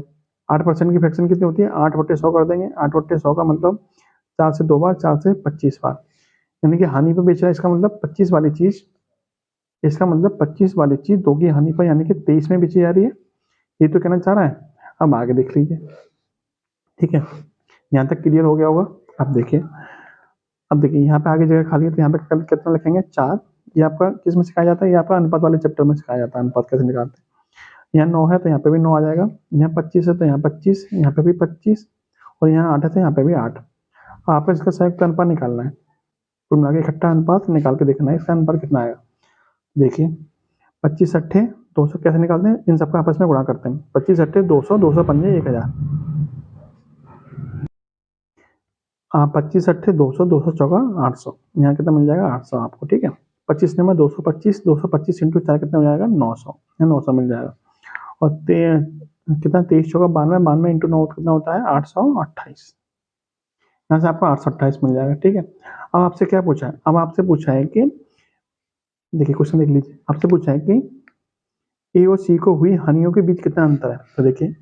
8% की फ्रैक्शन कितनी होती है, 8/100 कर देंगे। 8/100 का मतलब 4 से 2 बार, 4 से 25 बार, यानी कि हानि पर बेच रहा है। इसका मतलब 25 वाली चीज, इसका मतलब 25 वाली चीज 2 की हानि पर यानी कि 23 में बेची जा रही है, ये तो कहना चाह रहा है। अब आगे देख लीजिए, ठीक है, यहाँ तक क्लियर हो गया होगा। अब देखिए, अब देखिए यहाँ पे आगे जगह खाली है, तो यहाँ पे कितना लिखेंगे, 4। ये आपका किस में सिखाया जाता है, ये आपका अनुपात वाले चैप्टर में सिखाया जाता है, अनुपात कैसे निकालते हैं। यहाँ 9 है तो यहाँ पे भी 9 आ जाएगा, यहाँ 25 है तो यहाँ 25, यहाँ पे भी 25, और यहाँ 8 है तो यहाँ पे भी 8। आपको इसका संयुक्त अनुपात निकालना है, कुल मिला के इकट्ठा अनुपात निकाल के देखना है इसका अनुपात कितना आएगा। देखिए 25 अट्ठे 200 कैसे निकालते हैं, इन सबका आपस में गुणा करते हैं। 25 अट्ठे 200, 200 पंजे 1000। 25 अट्ठे 200, 200 चौका 800, यहाँ कितना मिल जाएगा 800 आपको, ठीक है। 25 में 225, 225 इंटू 4 कितना हो जाएगा 900, 900 मिल जाएगा। और कितना 23 चौका 92, 92 इंटू 9 कितना होता है 828, यहाँ से आपको 828 मिल जाएगा, ठीक है। अब आपसे क्या पूछा है, अब आपसे पूछा है कि देखिए क्वेश्चन देख लीजिए, आपसे पूछा है कि ए और सी को हुई हानियों के बीच कितना अंतर है। तो देखिए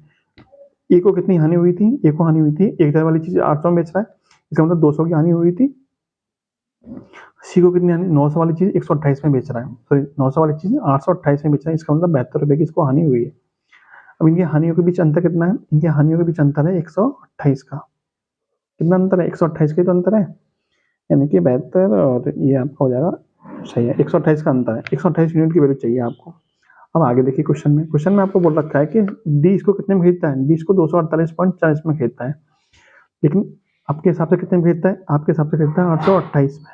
ए को कितनी हानि हुई थी, ए को हानि हुई थी 1000 वाली चीज 800 में बेच रहा है, इसका मतलब 200 की हानि हुई थी। सी को कितनी हानि, 900 वाली चीज 128 में बेच रहा है, सॉरी 900 वाली चीज 828 में बेच रहा है, इसका मतलब 72 रुपए की इसको हानि हुई है। अब इनकी हानियों के बीच अंतर कितना है, इनकी हानियों के बीच अंतर है 128 का। कितना अंतर है, 128 का तो अंतर है, यानी कि 72, और ये आपका हो जाएगा सही है, 128 का अंतर है, 128 यूनिट की वैल्यू चाहिए आपको। अब आगे देखिए क्वेश्चन में आपको बोल रखा है कि डी इसको कितने में खरीदता है, डी इसको 248.40 में खरीदता है, लेकिन आपके हिसाब से कितने में खरीदता है, आपके हिसाब से खरीदता है 828 में।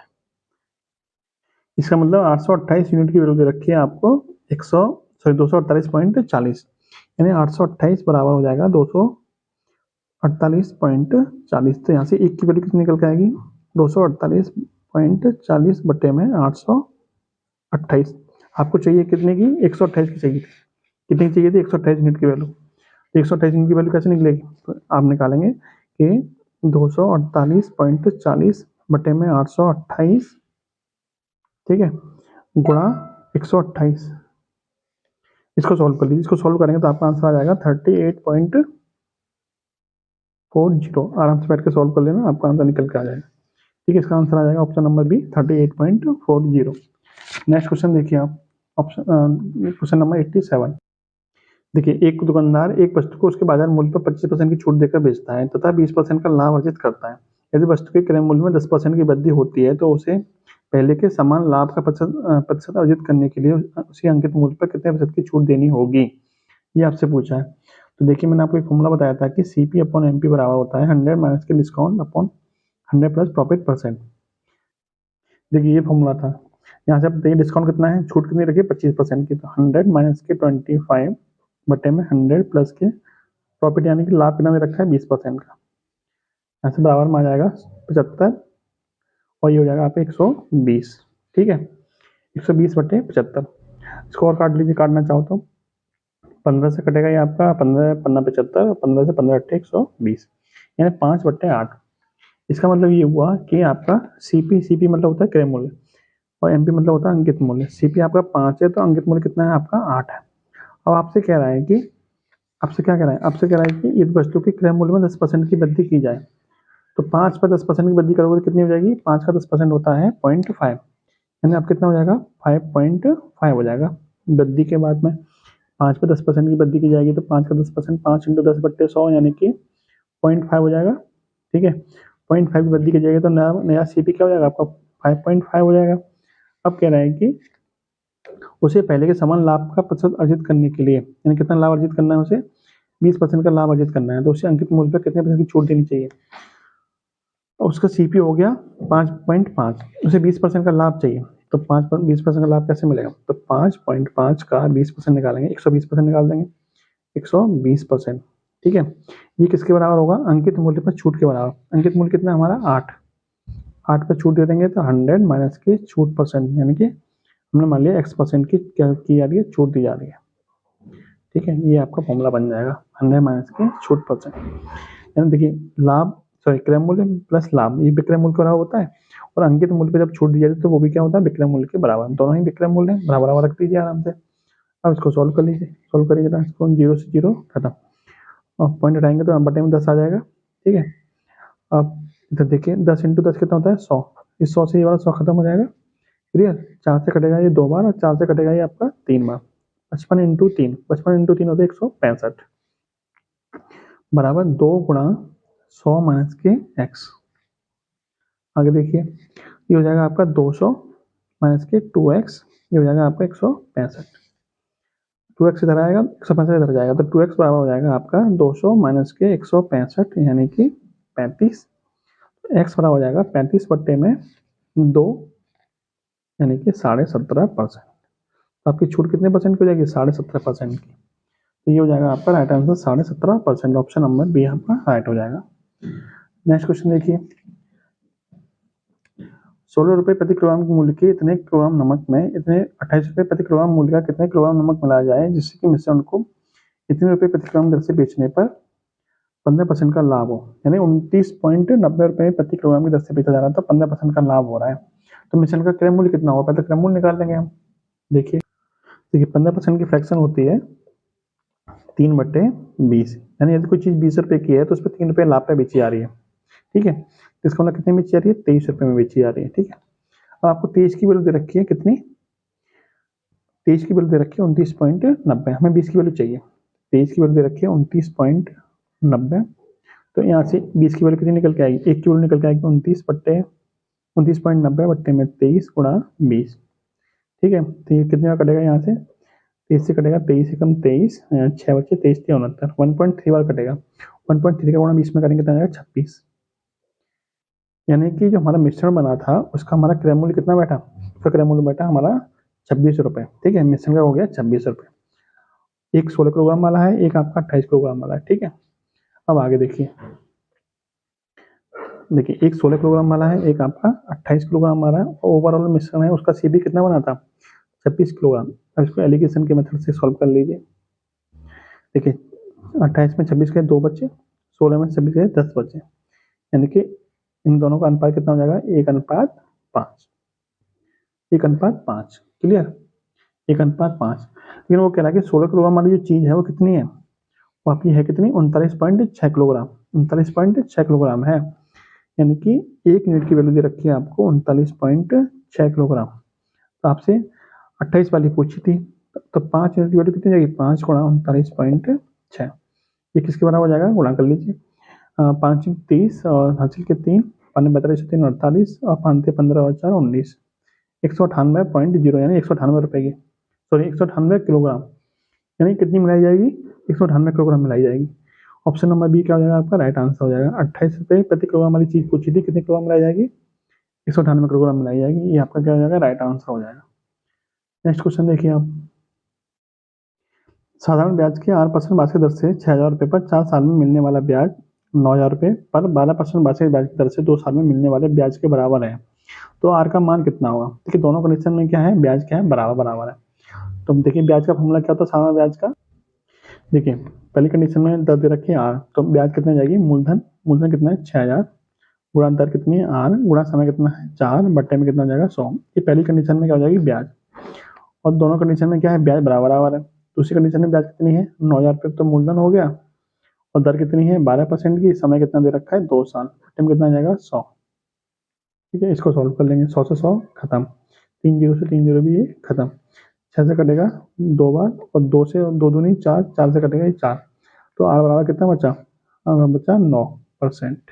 इसका मतलब 828 यूनिट की वैल्यू दे रखी है आपको 248.40, यानी 828 बराबर हो जाएगा 248.40। तो यहाँ से एक की वैल्यू कितनी निकल के आएगी, 248.40 बटे में 828। आपको चाहिए कितने की, 128 की चाहिए थी, कितनी चाहिए थी 128 यूनिट की वैल्यू। 128 यूनिट की वैल्यू कैसे निकलेगी, तो आप निकालेंगे कि 248.40 बटे में 828, ठीक है, गुणा 128। इसको सॉल्व कर लीजिए, इसको सॉल्व करेंगे तो आपका आंसर आ जाएगा 38.40। आराम से बैठ के सॉल्व कर लेना, आपका आंसर निकल के आ जाएगा, ठीक है। इसका आंसर आ जाएगा option number B 38.40। Next question देखिए आप, ऑप्शन क्वेश्चन नंबर 87। देखिए एक दुकानदार एक वस्तु को उसके बाजार मूल्य पर 25% की छूट देकर बेचता है तथा 20% का लाभ अर्जित करता है। यदि वस्तु के क्रय मूल्य में 10% की वृद्धि होती है तो उसे पहले के समान लाभ का प्रतिशत अर्जित करने के लिए उसी अंकित मूल्य पर कितने प्रतिशत की छूट देनी होगी, ये आपसे पूछा है। तो देखिए मैंने आपको एक फॉर्मूला बताया था कि CP अपॉन MP बराबर होता है 100 माइनस के डिस्काउंट अपॉन 100 प्लस प्रॉफिट %। देखिए ये फॉर्मूला था, यहाँ से आप देखिए डिस्काउंट कितना है, छूट कितनी रखी है 25% की, तो 100 माइनस के 25 बटे में 100 प्लस के प्रॉफिट यानी कि लाभ कितना में रखा है 20% का, यहाँ से बराबर में आ जाएगा 75, और ये हो जाएगा आपका 120, ठीक है, 120 बटे 75। इसको और काट लीजिए, काटना चाहो तो 15 से कटेगा ये आपका 15 15 75, 15 से 15 अट्ठे 120, यानी 5/8। इसका मतलब ये हुआ कि आपका सीपी मतलब होता है क्रय मूल्य, और एमपी मतलब होता है अंकित मूल्य। सीपी आपका 5 है तो अंकित मूल्य कितना है आपका 8 है। अब आपसे कह रहा है कि आपसे क्या कह रहा है, आपसे कह रहा है कि इस वस्तु के क्रय मूल्य में 10% की वृद्धि की जाए, तो 5 पर 10% की वृद्धि करोगे तो कितनी हो जाएगी, 5 का 10% होता है 0.5, यानी आप कितना हो जाएगा 5.5 हो जाएगा वृद्धि के बाद में। 5 पर 10% की वृद्धि की जाएगी तो 5 का 10%, 5 इंटू 10/100 यानी कि 0.5 हो जाएगा, ठीक है। 0.5 की वृद्धि की जाएगी तो नया सीपी क्या हो जाएगा आपका 5.5 हो जाएगा। अब कह रहा है कि उसे पहले के समान लाभ का प्रतिशत अर्जित करने के लिए, यानी कितना लाभ अर्जित करना है उसे, 20% का लाभ अर्जित करना है, तो उसे अंकित मूल्य पर कितने % की छूट देनी चाहिए। उसका सीपी हो गया 5.5, उसे 20% का लाभ चाहिए, तो 20% का लाभ कैसे मिलेगा, तो 5.5 का 20% निकालेंगे, 120% निकाल देंगे, 120%, ठीक है। ये किसके बराबर होगा, अंकित मूल्य पर छूट के बराबर। अंकित मूल्य कितना हमारा 8 पर छूट दे देंगे तो 100 माइनस के छूट %, यानी कि हमने मान लिया X% की क्या की जा रही है, छूट दी जा रही है, ठीक है। ये आपका फॉर्मूला बन जाएगा 100 माइनस के छूट %, यानी देखिए लाभ सॉरी क्रय मूल्य प्लस लाभ ये विक्रय मूल्य के बराबर होता है, और अंकित मूल्य पे जब छूट दी जाती है तो वो भी क्या होता है विक्रय मूल्य के बराबर, दोनों ही विक्रय मूल्य है, बराबर बराबर रख दीजिए आराम से। अब इसको सॉल्व कर लीजिए, सॉल्व करिए जरा इसको, 0 से 0 खत्म, और पॉइंट हटाएंगे तो बटे में 10 आ जाएगा। ठीक है, अब इधर देखिए 10 इंटू 10 कितना होता है 100, इस 100 से ये वाला 100 खत्म हो जाएगा। क्लियर, 4 से कटेगा ये 2 बार और 4 से कटेगा ये आपका 3 बार। 55 इंटू 3, 55 इंटू 3 होता है 165 बराबर 2 गुणा 100 माइनस के एक्स। आगे देखिए ये हो जाएगा आपका 200 माइनस के 2x, ये हो जाएगा आपका 165। 2x इधर आएगा, 165 इधर जाएगा, तो 2x बराबर हो जाएगा आपका 200 माइनस के 165 यानी कि 35। x बराबर हो जाएगा 35 बट्टे में 2 यानी कि 17.5%। तो आपकी छूट कितने परसेंट की हो जाएगी? 17.5% की। तो ये हो जाएगा आपका right answer 17.5%, option number B आपका राइट हो जाएगा। नेक्स्ट क्वेश्चन देखिए, 16 रुपये प्रति किलोग्राम के मूल्य के इतने किलोग्राम नमक में इतने 28 रुपये प्रति किलोग्राम मूल्य का कितने किलोग्राम नमक मिलाया जाए जिससे कि मिश्रण को इतने रुपये प्रति किलोग्राम दर से बेचने पर 15% का लाभ हो, यानी 29.90 रुपये प्रति किलोग्राम की दर से बेचा जा रहा है तो 15% का लाभ हो रहा है। तो मिश्रण का क्रय मूल्य कितना होगा? पहले क्रय मूल्य निकाल लेंगे हम। देखिए 15% की फ्रैक्शन होती है 3/20, यानी यदि कोई चीज़ 20 रुपये की है तो उस पर 3 रुपये लाभ पे बेची जा रही है। ठीक है, तो इसका मतलब कितने में बेची जा रही है? 23 रुपये में बेची जा रही है। ठीक है, अब आपको 23 की वैल्यू दे रखी है कितनी? 23 की वैल्यू दे रखी है 29.90, हमें 20 की वैल्यू चाहिए। 23 की वैल्यू दे रखी है 29.90, तो यहाँ से 20 की वैल्यू कितनी निकल के आएगी? 1 की वैल्यू निकल के आएगी 29.90 बट्टे में 23 गुणा 20। ठीक है, तो ये कितने का कटेगा? यहाँ से 23 से कटेगा, 23 से कम 23, 6 बच्चे 23 से 69, 1.3 बार कटेगा। 1.3 का गुणा 20 में करेंगे कितना आएगा? 26। यानी कि जो हमारा मिश्रण बना था उसका हमारा क्रय मूल्य कितना बैठा? उसका क्रय मूल्य बैठा हमारा 26 रुपये। ठीक है, मिश्रण का हो गया 26 रुपये। एक 16 किलोग्राम वाला है, एक आपका 28 किलोग्राम वाला है। ठीक है, अब आगे देखिए, एक 16 किलोग्राम वाला है, एक आपका 28 किलोग्राम वाला है, और ओवरऑल मिश्रण है उसका सीबी कितना बना था? 26 किलोग्राम। अब इसको एलिगेशन के मेथड से सॉल्व कर लीजिए। देखिए 28 में 26 के 2 बच्चे, 16 में 26 के 10 बच्चे, यानी कि इन दोनों का अनुपात कितना हो जाएगा? 1:5, 1:5। क्लियर, 1:5। लेकिन वो कह रहा है कि 16 किलोग्राम वाली जो चीज़ है वो कितनी है? वो आपकी है कितनी? 39.6 किलोग्राम, 39.6 किलोग्राम है, यानी कि 1 यूनिट की वैल्यू दे रखी है आपको 39.6 किलोग्राम। तो आपसे 28 वाली पूछी थी, तो 5 यूनिट की वैल्यू कितनी जाएगी? 5 गुणा 39.6, ये किसके बराबर हो जाएगा? गुणा कर लीजिए, 5 30 और हासिल के 3, 45 3 48 और 5 15 और 4 19, 198.0 यानी 198 रुपये की, सॉरी 198 किलोग्राम, यानी कितनी मिलाई जाएगी? 198 किलोग्राम मिलाई जाएगी। ऑप्शन नंबर बी क्या हो जाएगा आपका? राइट आंसर हो जाएगा। 28 रुपये प्रति किलोग्राम वाली चीज़ पूछी थी, कितने किलोग्राम मिलाई जाएगी? 198 किलोग्राम मिलाई जाएगी, ये आपका क्या हो जाएगा? राइट आंसर हो जाएगा। नेक्स्ट क्वेश्चन देखिए आप, साधारण ब्याज के 8% वार्षिक दर से 6,000 रुपये पर 4 साल में मिलने वाला ब्याज 9,000 रुपये पर 12% वार्षिक ब्याज की दर से 2 साल में मिलने वाले ब्याज के बराबर है, तो आर का मान कितना होगा? देखिए दोनों कंडीशन में क्या है? ब्याज क्या है? बराबर है। तो देखिए ब्याज का फॉर्मूला क्या होता है साधारण ब्याज का? देखिए पहली कंडीशन में दर दे रखी है आर, तो ब्याज कितना जाएगी? मूलधन कितना है? 6,000, गुणा दर कितनी है? आर, गुणा समय कितना है? 4, बट्टे में कितना हो जाएगा? 100। ये पहली कंडीशन में क्या हो जाएगी? ब्याज। और दोनों कंडीशन में क्या है? ब्याज बराबर है। दूसरी कंडीशन में ब्याज कितनी है? 9,000 रुपये तो मूलधन हो गया, और दर कितनी है? 12% की, समय कितना दे रखा है? 2 साल, बट्टे में कितना आ जाएगा? 100। ठीक है, इसको सॉल्व कर लेंगे, 100 से 100 खत्म, 3 जीरो से 3 जीरो भी ये खत्म, 6 से कटेगा 2 बार, और 2 से 2 दूनी 4, 4 से कटेगा ये 4, तो आर बराबर कितना बचा? आर बचा 9%,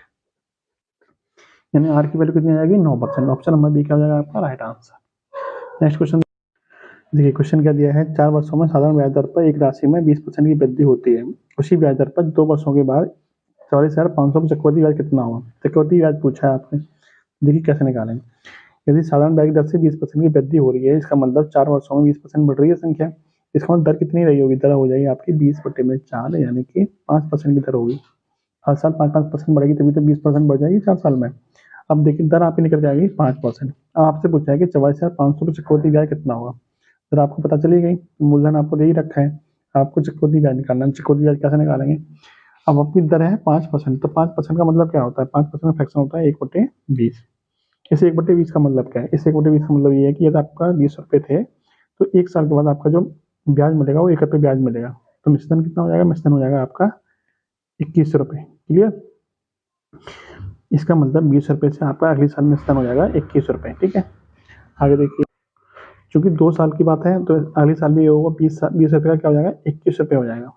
यानी आर की वैल्यू कितनी आ जाएगी? 9%। ऑप्शन नंबर बी क्या हो जाएगा आपका? Right answer. नेक्स्ट क्वेश्चन देखिए, क्वेश्चन क्या दिया है? 4 वर्षों में साधारण ब्याज दर पर एक राशि में 20% की वृद्धि होती है, उसी ब्याज दर पर 2 वर्षों के बाद 44,500 पर चक्रवृद्धि ब्याज कितना होगा? चक्रवृद्धि ब्याज पूछा है आपने, देखिए कैसे निकालेंगे। यदि साधारण ब्याज दर से 20% की वृद्धि हो रही है, इसका मतलब 4 वर्षों में 20% बढ़ रही है संख्या, इसका मतलब दर कितनी रही होगी? दर हो जाएगी आपकी 20/4, यानी कि 5% की दर होगी। हर साल 5% बढ़ेगी, तभी तो 20% बढ़ जाएगी 4 साल में। अब देखिए दर आपकी निकल के आएगी 5%। अब आपसे पूछा है कि 44,500 पर चक्रवृद्धि ब्याज कितना होगा, तो आपको पता चली गई, मूलधन आपको दे ही रखा है, आपको चक्रवृद्धि ब्याज निकालना है। चक्रवृद्धि ब्याज कैसे निकालेंगे? अब अपनी दर है 5%, तो 5% का मतलब क्या होता है? 5% फ्रैक्शन होता है 1/20। इस 1/20 का मतलब क्या है? इस 1/20 का मतलब ये है कि यदि आपका 20 रुपये थे, तो 1 साल के बाद आपका जो ब्याज मिलेगा वो 1 रुपये ब्याज मिलेगा। तो मिश्रण कितना हो जाएगा, मिश्रण हो जाएगा आपका 21 रुपये। क्लियर। इसका मतलब 20 रुपये से आपका अगले साल मिश्रण हो जाएगा 21 रुपये। ठीक है, आगे देखिए, चूंकि 2 साल की बात है तो अगले साल भी ये होगा 20 रुपये का क्या हो जाएगा, 21 रुपये हो जाएगा।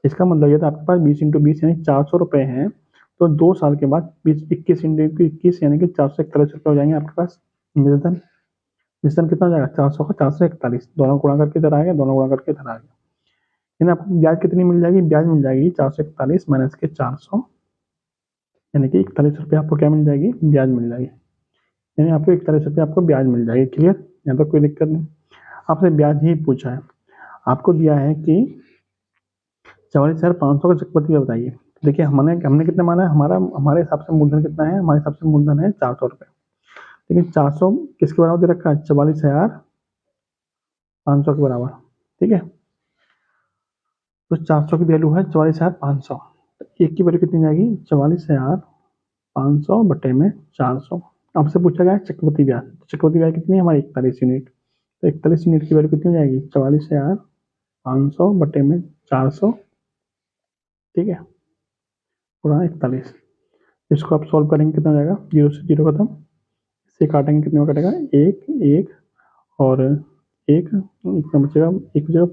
इसका मतलब ये था आपके पास 20 × 20 यानी 400 रुपये हैं, तो 2 साल के बाद 21 × 21 यानी कि 441 रुपये हो जाएंगे आपके पास मिश्रण। मिश्रण कितना हो जाएगा, 400 का 441, दोनों गुणा करके इधर आ गया, दोनों गुणा करके इधर आ गया। यानी आपको ब्याज कितनी मिल जाएगी, ब्याज मिल जाएगी 441 माइनस के 400, यानी कि 41 रुपये आपको क्या मिल जाएगी, ब्याज मिल जाएगी। यानी आपको 41 रुपये आपको ब्याज मिल जाएगी। क्लियर, यहाँ तो कोई दिक्कत नहीं। आपसे ब्याज ही पूछा है, आपको दिया है कि 44,500 का चक्रवृद्धि ब्याज बताइए। देखिए हमने कितना माना है, हमारे हिसाब से मूलधन कितना है, हमारे हिसाब से मूलधन है 400 रुपये। लेकिन 400 किसके बराबर दे रखा है, 44,500 के बराबर। ठीक है, तो 400 की वैल्यू है 44,500, एक की वैल्यू कितनी जाएगी, 44,500 बटे में 400। आपसे पूछा गया है चक्रवृद्धि ब्याज, चक्रवृद्धि ब्याज कितनी है हमारी, 41 यूनिट। तो 41 यूनिट की वैल्यू कितनी हो जाएगी, 44,500 बटे में 400। ठीक है, पूरा 41। इसको आप सॉल्व करेंगे कितना हो जाएगा, 0 से 0 खत्म, इससे काटेंगे कितने में कटेगा, 1 1 और 1 इतना बचेगा, 1 बचेगा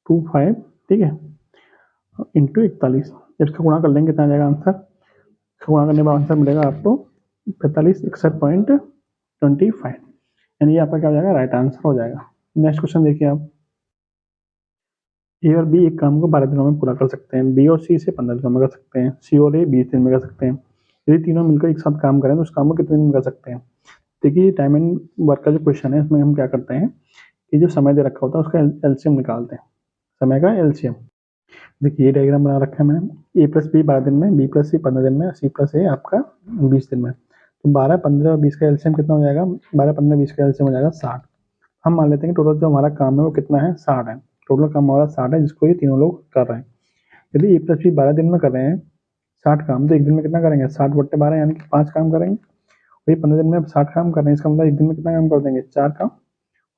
0.25। ठीक है, इंटू 41, इसका गुणा कर लेंगे कितना आ जाएगा आंसर, गुणा करने का आंसर मिलेगा आपको 4561.25, यानी ये आपका क्या हो जाएगा, राइट आंसर हो जाएगा। नेक्स्ट क्वेश्चन देखिए आप, ए और बी एक काम को 12 दिनों में पूरा कर सकते हैं, बी और सी इसे 15 दिनों में कर सकते हैं, सी और ए 20 दिन में कर सकते हैं। यदि तीनों मिलकर एक साथ काम करें तो उस काम को कितने दिन में कर सकते हैं। देखिए टाइम एंड वर्क का जो क्वेश्चन है इसमें हम क्या करते हैं कि जो समय दे रखा होता है उसका एलसीएम निकालते हैं, समय का एलसीएम। देखिए ये डायग्राम बना रखा है मैंने, ए प्लस बी 12 दिन में, बी प्लस सी 15 दिन में, सी प्लस ए आपका 20 दिन में। तो 12 15 और 20 का एलसीएम कितना हो जाएगा, 12 15 20 का एलसीएम हो जाएगा 60। हम मान लेते हैं कि टोटल जो हमारा काम है वो कितना है, 60 है। टोटल काम हमारा 60 है जिसको ये तीनों लोग कर रहे हैं। यदि ए प्लस बी 12 दिन में कर रहे हैं 60 काम, तो एक दिन में कितना करेंगे, 60 बट्टे 12 यानी कि 5 काम करेंगे। वही 15 दिन में 60 काम कर रहे हैं, इसका मतलब एक दिन में कितना काम कर देंगे, 4 काम।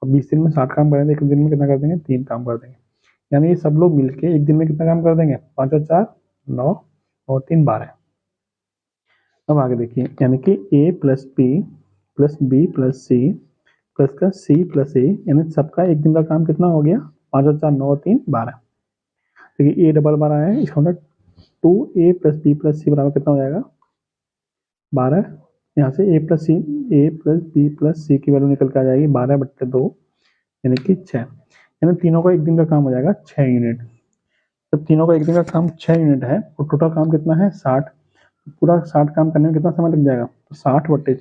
और 20 दिन में 60 काम करेंगे, एक दिन में कितना कर देंगे, 3 काम कर देंगे। यानी ये सब लोग मिलके एक दिन में कितना काम कर देंगे, 5 और 4 9 और 3 12। अब आगे देखिए, यानी कि A plus B plus C plus का सी प्लस ए, यानी सबका एक दिन का काम कितना हो गया, 5 और 4 9 और 3 12। देखिए ए डबल बार आया है, इसका मतलब 2a प्लस बी प्लस सी बराबर कितना हो जाएगा, 12। यहाँ से ए प्लस बी प्लस सी की वैल्यू निकल के आ जाएगी 12 बट्टे 2 यानी कि 6। यानी तीनों का एक दिन का काम हो जाएगा 6 यूनिट। जब तीनों का एक दिन का काम 6 यूनिट है और टोटल काम कितना है 60, पूरा 60 काम करने में कितना समय लग जाएगा, तो 60 बट्टे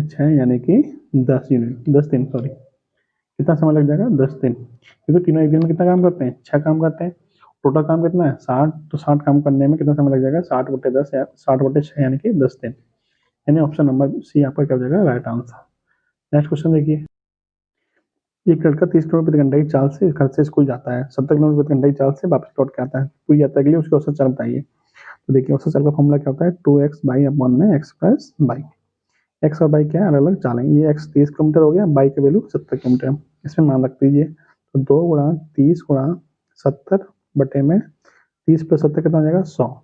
6 यानी कि 10 यूनिट, 10 दिन सॉरी, कितना समय लग जाएगा, 10 दिन। क्योंकि तीनों एक दिन में कितना काम करते हैं, 6 काम करते हैं। टोटल काम कितना है 60, तो 60 काम करने में कितना समय लग जाएगा, 60 बट्टे 10 या 60 बट्टे 6 यानी कि 10 दिन। यानी ऑप्शन नंबर सी आपका क्या हो जाएगा, राइट आंसर। नेक्स्ट क्वेश्चन देखिए, एक लड़का 30 किलोमीटर प्रति घंटे की चाल से घर से स्कूल जाता है, 70 किलोमीटर प्रति घंटे की चाल से वापस लौट के आता है। पूरी यात्रा के लिए उसकी औसत चाल बताइए। तो देखिए औसत चाल का फॉर्मूला क्या होता है, 2x बाई अपॉन में x प्लस बाई। एक्स और बाई क्या है, अलग अलग चालें। ये एक्स 30 किलोमीटर हो गया, बाई की वैल्यू 70 किलोमीटर है, इसमें मान रख दीजिए। तो 2 गुणा 30 गुणा 70 बटे में 30 प्लस 70 कितना हो जाएगा, 100।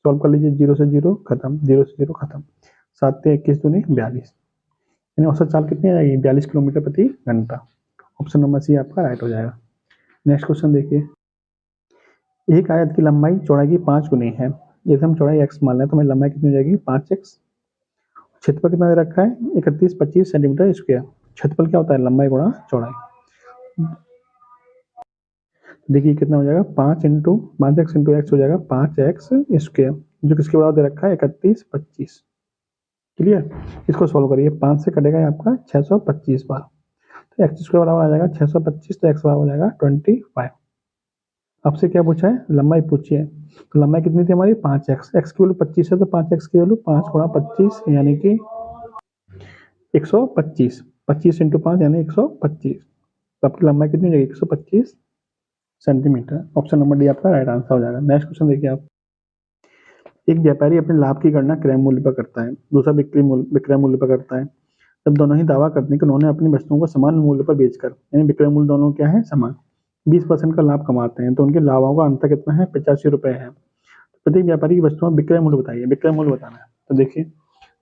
सॉल्व कर लीजिए, 0 से 0 खत्म, 0 से 0 खत्म, 7 21 दूनी 42, यानी औसत चाल कितनी आ जाएगी, 42 किलोमीटर प्रति घंटा। ऑप्शन नंबर सी आपका राइट हो जाएगा। नेक्स्ट क्वेश्चन देखिए, एक आयत की लंबाई चौड़ाई की 5 गुनी है। जैसे हम चौड़ाई x मान लें तो हमारी लंबाई कितनी हो जाएगी, 5x। क्षेत्रफल कितना दे रखा है, 3125 सेंटीमीटर स्क्वायर। क्षेत्रफल क्या होता है, लंबाई गुणा चौड़ाई। देखिए कितना हो जाएगा, 5x इंटू एक्स हो जाएगा 5x स्क्वायर, जो किसके बराबर दे रखा है, 3125। क्लियर, इसको सोल्व करिए, 5 से कटेगा आपका 625 बार, तो एक्स स्क्वायर बराबर आ जाएगा 625, तो एक्स बराबर हो जाएगा 25। आपसे क्या पूछा है, लंबाई पूछी है। तो लंबाई कितनी थी हमारी, 5x, एक्स की वैल्यू 25 है, तो 5x की वैल्यू 5 गुणा 25 यानी कि 125, 25 इंटू 5 यानी 125। तो आपकी लंबाई कितनी हो जाएगी, 125 सेंटीमीटर। ऑप्शन नंबर डी आपका राइट आंसर हो जाएगा। नेक्स्ट क्वेश्चन देखिए आप, एक व्यापारी अपने लाभ की गणना क्रय मूल्य पर करता है, दूसरा विक्रय मूल्य पर करता है। जब दोनों ही दावा करते हैं कि उन्होंने अपनी वस्तुओं को समान मूल्य पर बेचकर, यानी विक्रय मूल्य दोनों क्या है, समान, 20% का लाभ कमाते हैं, तो उनके लाभों का अंतर कितना है, 85 रुपये है। प्रत्येक व्यापारी की वस्तुओं का विक्रय मूल्य बताइए, विक्रय मूल्य बताना है। तो देखिए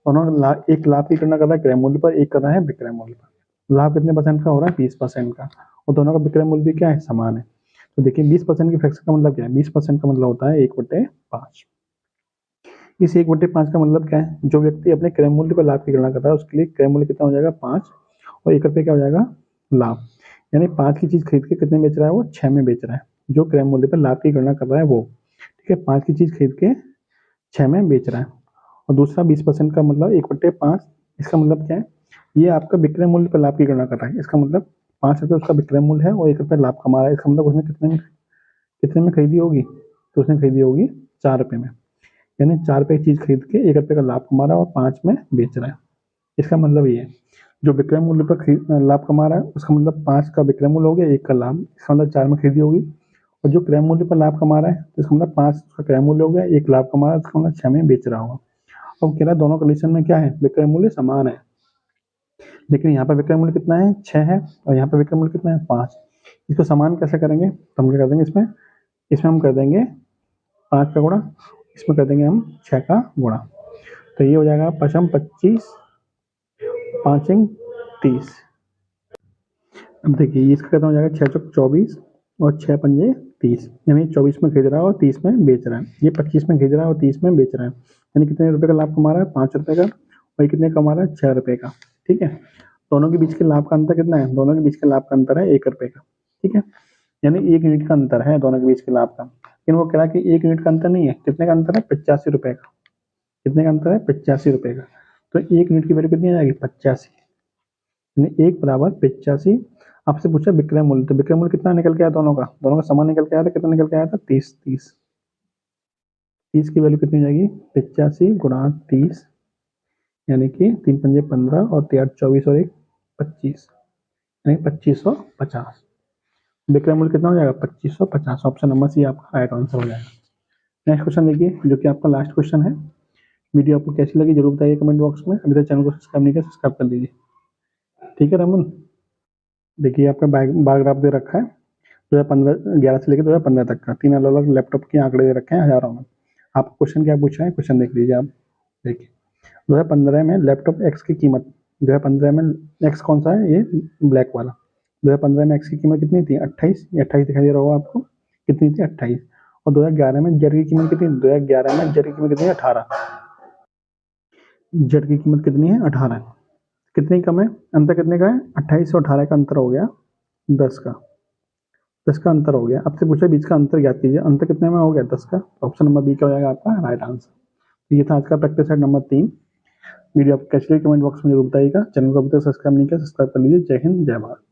दोनों एक लाभ की गणना कर रहा है क्रय मूल्य पर, एक कर रहा है विक्रय मूल्य पर। लाभ कितने परसेंट का हो रहा है, 20% का, और दोनों का विक्रय मूल्य भी क्या है, समान है। तो देखिए 20% की फ्रैक्शन का मतलब क्या है, 20% का मतलब होता है 1/5। इस 1/5 का मतलब क्या है, जो व्यक्ति अपने क्रय मूल्य पर लाभ की गणना कर रहा है उसके लिए क्रय मूल्य कितना हो जाएगा, 5, और 1 रुपये क्या हो जाएगा, लाभ। यानी 5 की चीज खरीद के कितने बेच रहा है, वो 6 में बेच रहा है, जो क्रय मूल्य पर लाभ की गणना कर रहा है वो। ठीक है, 5 की चीज खरीद के 6 में बेच रहा है। और दूसरा 20% का मतलब 1/5, इसका मतलब क्या है, ये आपका विक्रय मूल्य पर लाभ की गणना कर रहा है। इसका मतलब 5 रुपये उसका विक्रय मूल्य है और 1 रुपये लाभ कमा रहा है। इसका मतलब उसने कितने में खरीदी होगी, तो उसने खरीदी होगी 4 रुपये में। यानी 4 रुपये की चीज खरीद के 1 रुपये का लाभ कमा रहा है और 5 में बेच रहा है। इसका मतलब ये है, जो विक्रय मूल्य पर लाभ कमा रहा है उसका मतलब 5 का विक्रय मूल्य हो गया, 1 का लाभ, इसका मतलब 4 में खरीदी होगी। और जो क्रय मूल्य पर लाभ कमा रहा है तो इसका मतलब 5 का क्रय मूल्य हो गया, 1 लाभ कमा रहा है, इसका मतलब 6 में बेच रहा होगा। अब कह रहा है दोनों कंडीशन में क्या है, विक्रय मूल्य समान है, लेकिन यहाँ पर विक्रय मूल्य कितना है, 6 है, और यहाँ पर विक्रय मूल्य कितना है, 5। इसको समान कैसे करेंगे, तो हम क्या कर देंगे, इसमें हम कर देंगे 5 का गुणा, इसमें कर देंगे हम 6 का गुणा। तो ये हो जाएगा 5 25, 5 30। अब देखिए इसका कितना हो जाएगा, 6 चौक 24 और 6 पंजे 30, यानी 24 में खरीद रहा है और 30 में बेच रहा है। ये 25 में खरीद रहा है और 30 में बेच रहा है, यानी कितने रुपए का लाभ कमा रहा है, 5 रुपए का, और ये कितने कमा रहा है, 6 रुपए का। ठीक है, दोनों के बीच के लाभ का अंतर कितना है, दोनों के बीच का लाभ का अंतर है 1 रुपए का। ठीक है, यानी 1 यूनिट का अंतर है दोनों के बीच के लाभ का। लेकिन वो कह रहा है कि 1 यूनिट का अंतर नहीं है, कितने का अंतर है, 85 रुपए का। कितने का अंतर है, 85 रुपए का। तो 1 यूनिट की वैल्यू कितनी आ जाएगी, 85, यानी 1 बराबर 85। आपसे पूछा विक्रय मूल्य, तो विक्रय मूल्य कितना निकल के आया, दोनों का समान निकल के आया था, कितना निकल के आया था, 30 30। 30 की वैल्यू कितनी हो जाएगी, 85 गुणा 30, यानी कि 3 पंजे 15 और 3 24 और 1 25, यानी 2550। विक्रय मूल्य कितना हो जाएगा, 2550। ऑप्शन नंबर सी आपका राइट आंसर हो जाएगा। नेक्स्ट क्वेश्चन देखिए, जो कि आपका लास्ट क्वेश्चन है। वीडियो आपको कैसी लगी जरूर बताइए कमेंट बॉक्स में। अभी तक चैनल को सब्सक्राइब नहीं किया, सब्सक्राइब कर लीजिए। ठीक है रमन, देखिए आपका बार ग्राफ दे रखा है 2011 से लेकर 2015 तक का, 3 अलग अलग लैपटॉप के आंकड़े दे रखे हैं हजारों में। आपको क्वेश्चन क्या पूछा है, क्वेश्चन देख लीजिए आप। देखिए 2015 में लैपटॉप एक्स की कीमत, 2015 में एक्स कौन सा है, ये ब्लैक वाला। 2015 में एक्स की कीमत कितनी थी, 28, ये 28 दिखाई दे रहा होगा आपको, कितनी थी, 28। और 2011 में जेड की कीमत कितनी, 2011 में जेड की कीमत कितनी है, 18। जेड की कीमत कितनी है, 18। कितनी कम है, अंतर कितने का है, 28 और 18 का अंतर हो गया 10 का, 10 का अंतर हो गया। आपसे पूछा बीच का अंतर ज्ञात कीजिए, अंतर कितने में हो गया, 10 का। ऑप्शन नंबर बी क्या हो जाएगा आपका राइट आंसर। तो ये था आज का प्रैक्टिस सेट नंबर 3। वीडियो आपको कैसी लगी कमेंट बॉक्स में जरूर बताइएगा। चैनल को अभी तक सब्सक्राइब नहीं किया, सब्सक्राइब कर लीजिए। जय हिंद, जय भारत।